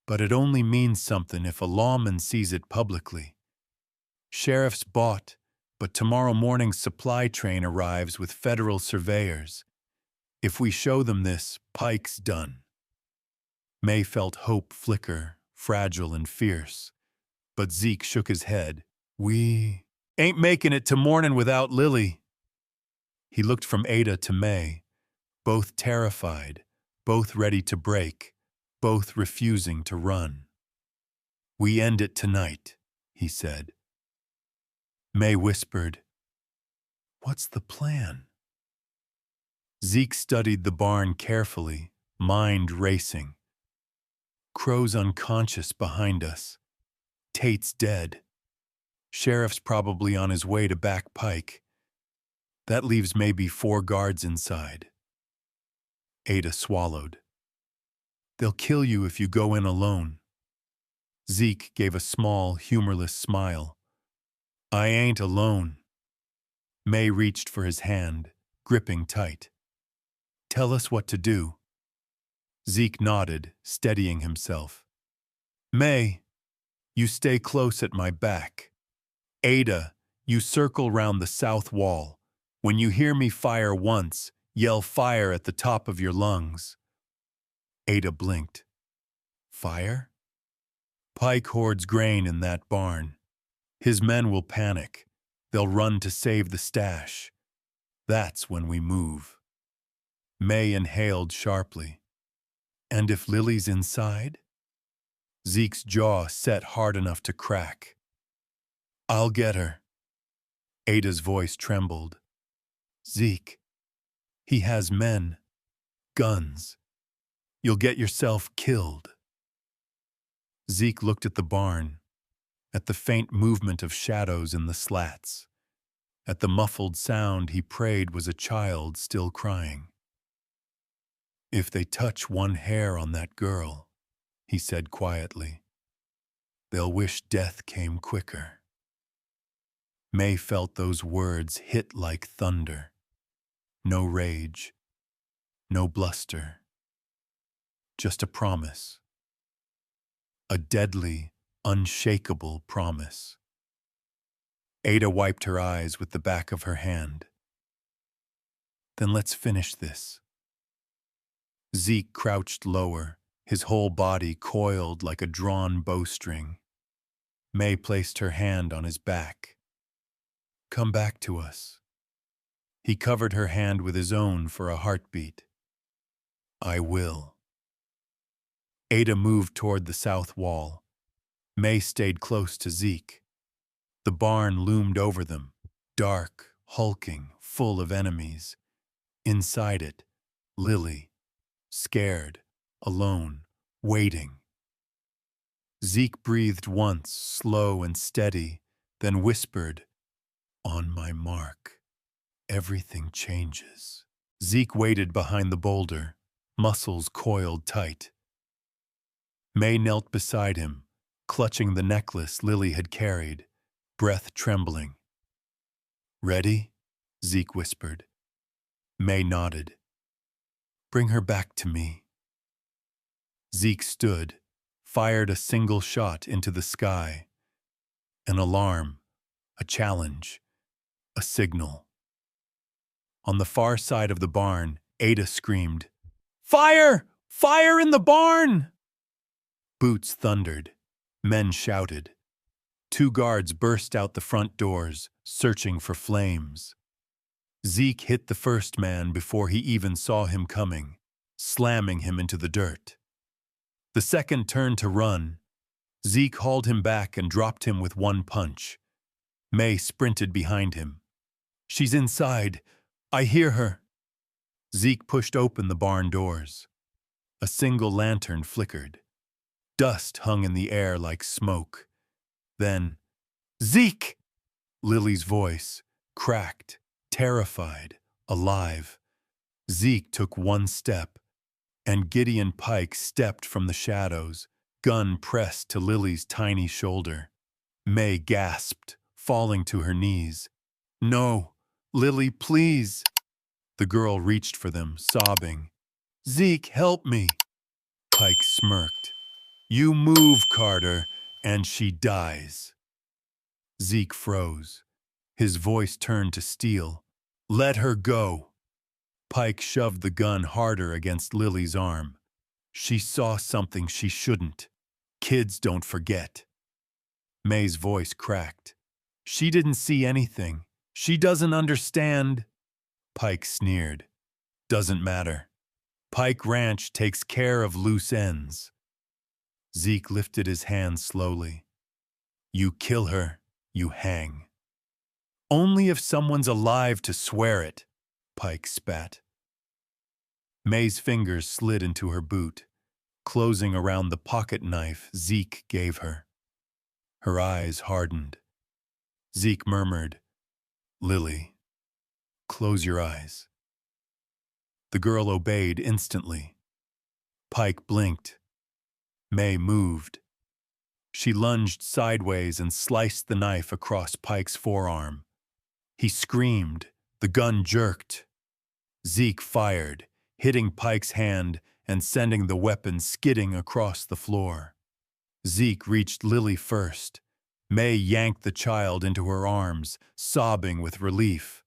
But it only means something if a lawman sees it publicly. Sheriff's bought, but tomorrow morning's supply train arrives with federal surveyors. If we show them this, Pike's done. May felt hope flicker, fragile and fierce. But Zeke shook his head. We ain't making it to morning without Lily. He looked from Ada to May, both terrified, both ready to break, both refusing to run. We end it tonight, he said. May whispered, What's the plan? Zeke studied the barn carefully, mind racing. Crow's unconscious behind us. Tate's dead. Sheriff's probably on his way to back Pike. That leaves maybe 4 guards inside. Ada swallowed. They'll kill you if you go in alone. Zeke gave a small, humorless smile. I ain't alone. May reached for his hand, gripping tight. Tell us what to do. Zeke nodded, steadying himself. May, you stay close at my back. Ada, you circle round the south wall. When you hear me fire once, yell fire at the top of your lungs. Ada blinked. Fire? Pike hoards grain in that barn. His men will panic. They'll run to save the stash. That's when we move. May inhaled sharply. And if Lily's inside? Zeke's jaw set hard enough to crack. I'll get her. Ada's voice trembled. Zeke, he has men, guns. You'll get yourself killed. Zeke looked at the barn, at the faint movement of shadows in the slats, at the muffled sound he prayed was a child still crying. If they touch one hair on that girl, he said quietly, they'll wish death came quicker. May felt those words hit like thunder. No rage, no bluster, just a promise. A deadly, unshakable promise. Ada wiped her eyes with the back of her hand. Then let's finish this. Zeke crouched lower, his whole body coiled like a drawn bowstring. May placed her hand on his back. Come back to us. He covered her hand with his own for a heartbeat. I will. Ada moved toward the south wall. May stayed close to Zeke. The barn loomed over them, dark, hulking, full of enemies. Inside it, Lily, scared, alone, waiting. Zeke breathed once, slow and steady, then whispered, On my mark, everything changes. Zeke waited behind the boulder, muscles coiled tight. May knelt beside him, clutching the necklace Lily had carried, breath trembling. Ready? Zeke whispered. May nodded. Bring her back to me. Zeke stood, fired a single shot into the sky. An alarm, a challenge, a signal. On the far side of the barn, Ada screamed, Fire! Fire in the barn! Boots thundered. Men shouted. 2 guards burst out the front doors, searching for flames. Zeke hit the first man before he even saw him coming, slamming him into the dirt. The second turned to run. Zeke hauled him back and dropped him with one punch. May sprinted behind him. She's inside. I hear her. Zeke pushed open the barn doors. A single lantern flickered. Dust hung in the air like smoke. Then, Zeke! Lily's voice, cracked, terrified, alive. Zeke took one step, and Gideon Pike stepped from the shadows, gun pressed to Lily's tiny shoulder. May gasped, falling to her knees. No, Lily, please. The girl reached for them, sobbing. Zeke, help me. Pike smirked. You move, Carter, and she dies. Zeke froze. His voice turned to steel. Let her go. Pike shoved the gun harder against Lily's arm. She saw something she shouldn't. Kids don't forget. May's voice cracked. She didn't see anything. She doesn't understand. Pike sneered. Doesn't matter. Pike Ranch takes care of loose ends. Zeke lifted his hand slowly. You kill her, you hang. Only if someone's alive to swear it, Pike spat. May's fingers slid into her boot, closing around the pocket knife Zeke gave her. Her eyes hardened. Zeke murmured, Lily, close your eyes. The girl obeyed instantly. Pike blinked. May moved. She lunged sideways and sliced the knife across Pike's forearm. He screamed. The gun jerked. Zeke fired, hitting Pike's hand and sending the weapon skidding across the floor. Zeke reached Lily first. May yanked the child into her arms, sobbing with relief.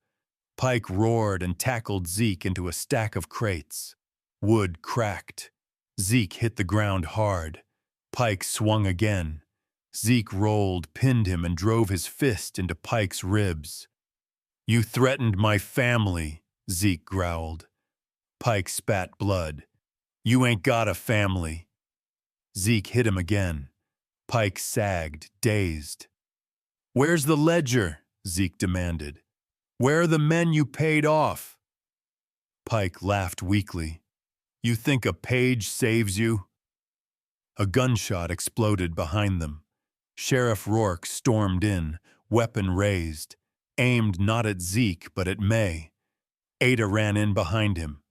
Pike roared and tackled Zeke into a stack of crates. Wood cracked. Zeke hit the ground hard. Pike swung again. Zeke rolled, pinned him, and drove his fist into Pike's ribs. "You threatened my family," Zeke growled. Pike spat blood. "You ain't got a family." Zeke hit him again. Pike sagged, dazed. "Where's the ledger?" Zeke demanded. "Where are the men you paid off?" Pike laughed weakly. "You think a page saves you?" A gunshot exploded behind them. Sheriff Rourke stormed in, weapon raised, aimed not at Zeke but at May. Ada ran in behind him.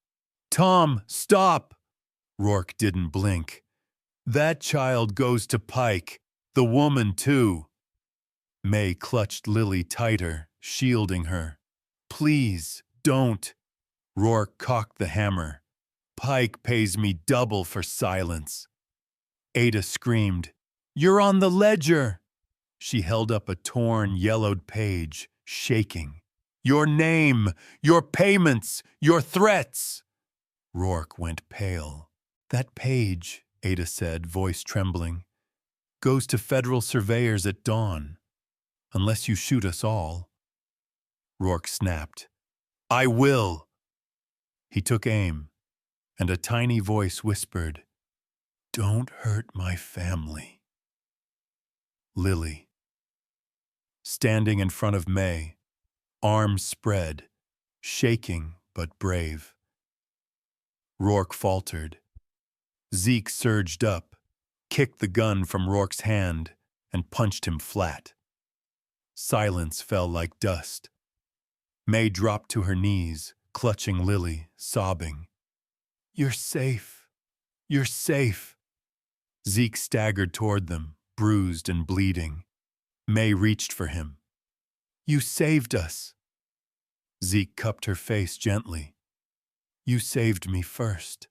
"Tom, stop!" Rourke didn't blink. "That child goes to Pike. The woman, too." May clutched Lily tighter, shielding her. "Please, don't." Rourke cocked the hammer. "Pike pays me double for silence." Ada screamed, "You're on the ledger!" She held up a torn, yellowed page, shaking. "Your name, your payments, your threats!" Rourke went pale. "That page," Ada said, voice trembling, "goes to federal surveyors at dawn. Unless you shoot us all." Rourke snapped, "I will." He took aim, and a tiny voice whispered, "Don't hurt my family." Lily, standing in front of May, arms spread, shaking but brave. Rourke faltered. Zeke surged up, kicked the gun from Rourke's hand, and punched him flat. Silence fell like dust. May dropped to her knees, clutching Lily, sobbing. "You're safe. You're safe." Zeke staggered toward them, bruised and bleeding. May reached for him. "You saved us." Zeke cupped her face gently. "You saved me first."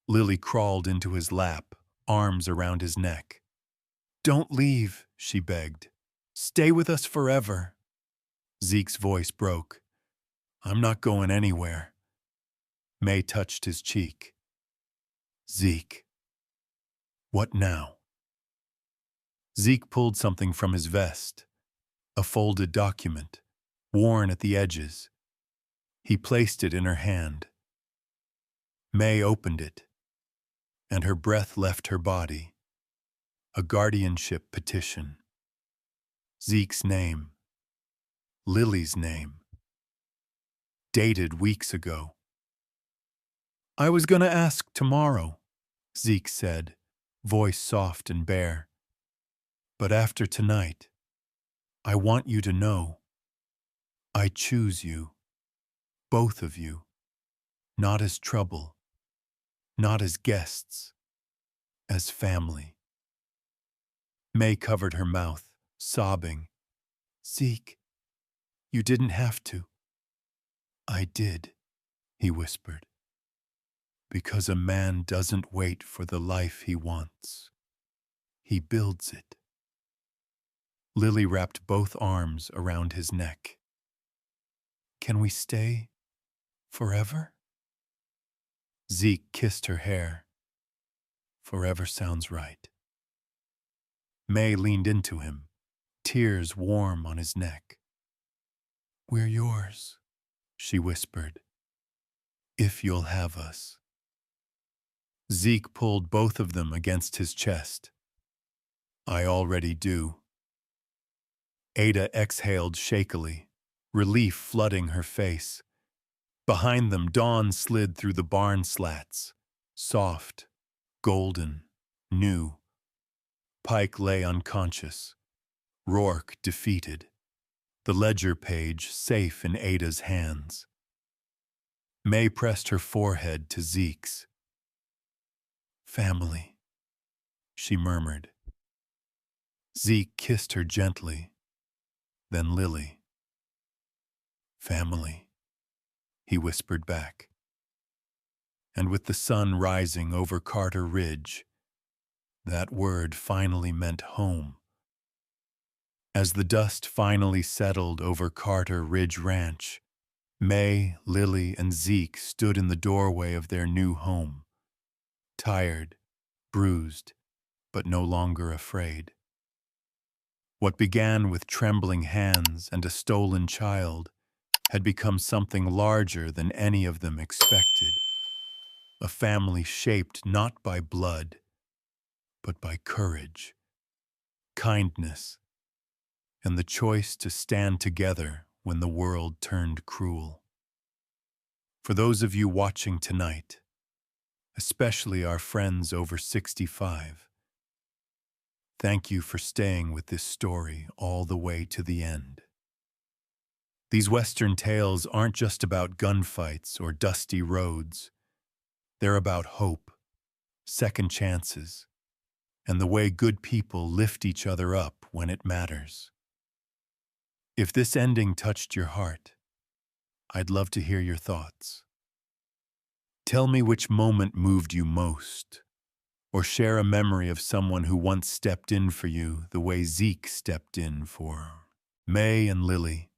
Lily crawled into his lap, arms around his neck. "Don't leave," she begged. "Stay with us forever." Zeke's voice broke. "I'm not going anywhere." May touched his cheek. "Zeke." "What now?" Zeke pulled something from his vest, a folded document, worn at the edges. He placed it in her hand. May opened it, and her breath left her body. A guardianship petition. Zeke's name. Lily's name. Dated weeks ago. "I was going to ask tomorrow," Zeke said, voice soft and bare. "But after tonight, I want you to know. I choose you, both of you, not as trouble, not as guests, as family." May covered her mouth, sobbing. "Zeke, you didn't have to." "I did," he whispered. "Because a man doesn't wait for the life he wants. He builds it." Lily wrapped both arms around his neck. "Can we stay forever?" Zeke kissed her hair. "Forever sounds right." May leaned into him, tears warm on his neck. "We're yours," she whispered, "if you'll have us." Zeke pulled both of them against his chest. "I already do." Ada exhaled shakily, relief flooding her face. Behind them, dawn slid through the barn slats, soft, golden, new. Pike lay unconscious, Rourke defeated, the ledger page safe in Ada's hands. May pressed her forehead to Zeke's. "Family," she murmured. Zeke kissed her gently, then Lily. Family, he whispered back. And with the sun rising over Carter Ridge, that word finally meant home. As the dust finally settled over Carter Ridge Ranch, May, Lily, and Zeke stood in the doorway of their new home, tired, bruised, but no longer afraid. What began with trembling hands and a stolen child had become something larger than any of them expected. A family shaped not by blood, but by courage, kindness, and the choice to stand together when the world turned cruel. For those of you watching tonight, especially our friends over 65, thank you for staying with this story all the way to the end. These Western tales aren't just about gunfights or dusty roads. They're about hope, second chances, and the way good people lift each other up when it matters. If this ending touched your heart, I'd love to hear your thoughts. Tell me which moment moved you most, or share a memory of someone who once stepped in for you the way Zeke stepped in for May and Lily.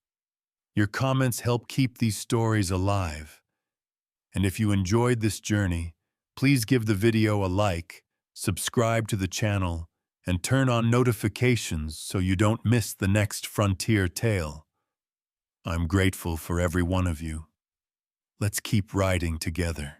Your comments help keep these stories alive. And if you enjoyed this journey, please give the video a like, subscribe to the channel, and turn on notifications so you don't miss the next frontier tale. I'm grateful for every one of you. Let's keep riding together.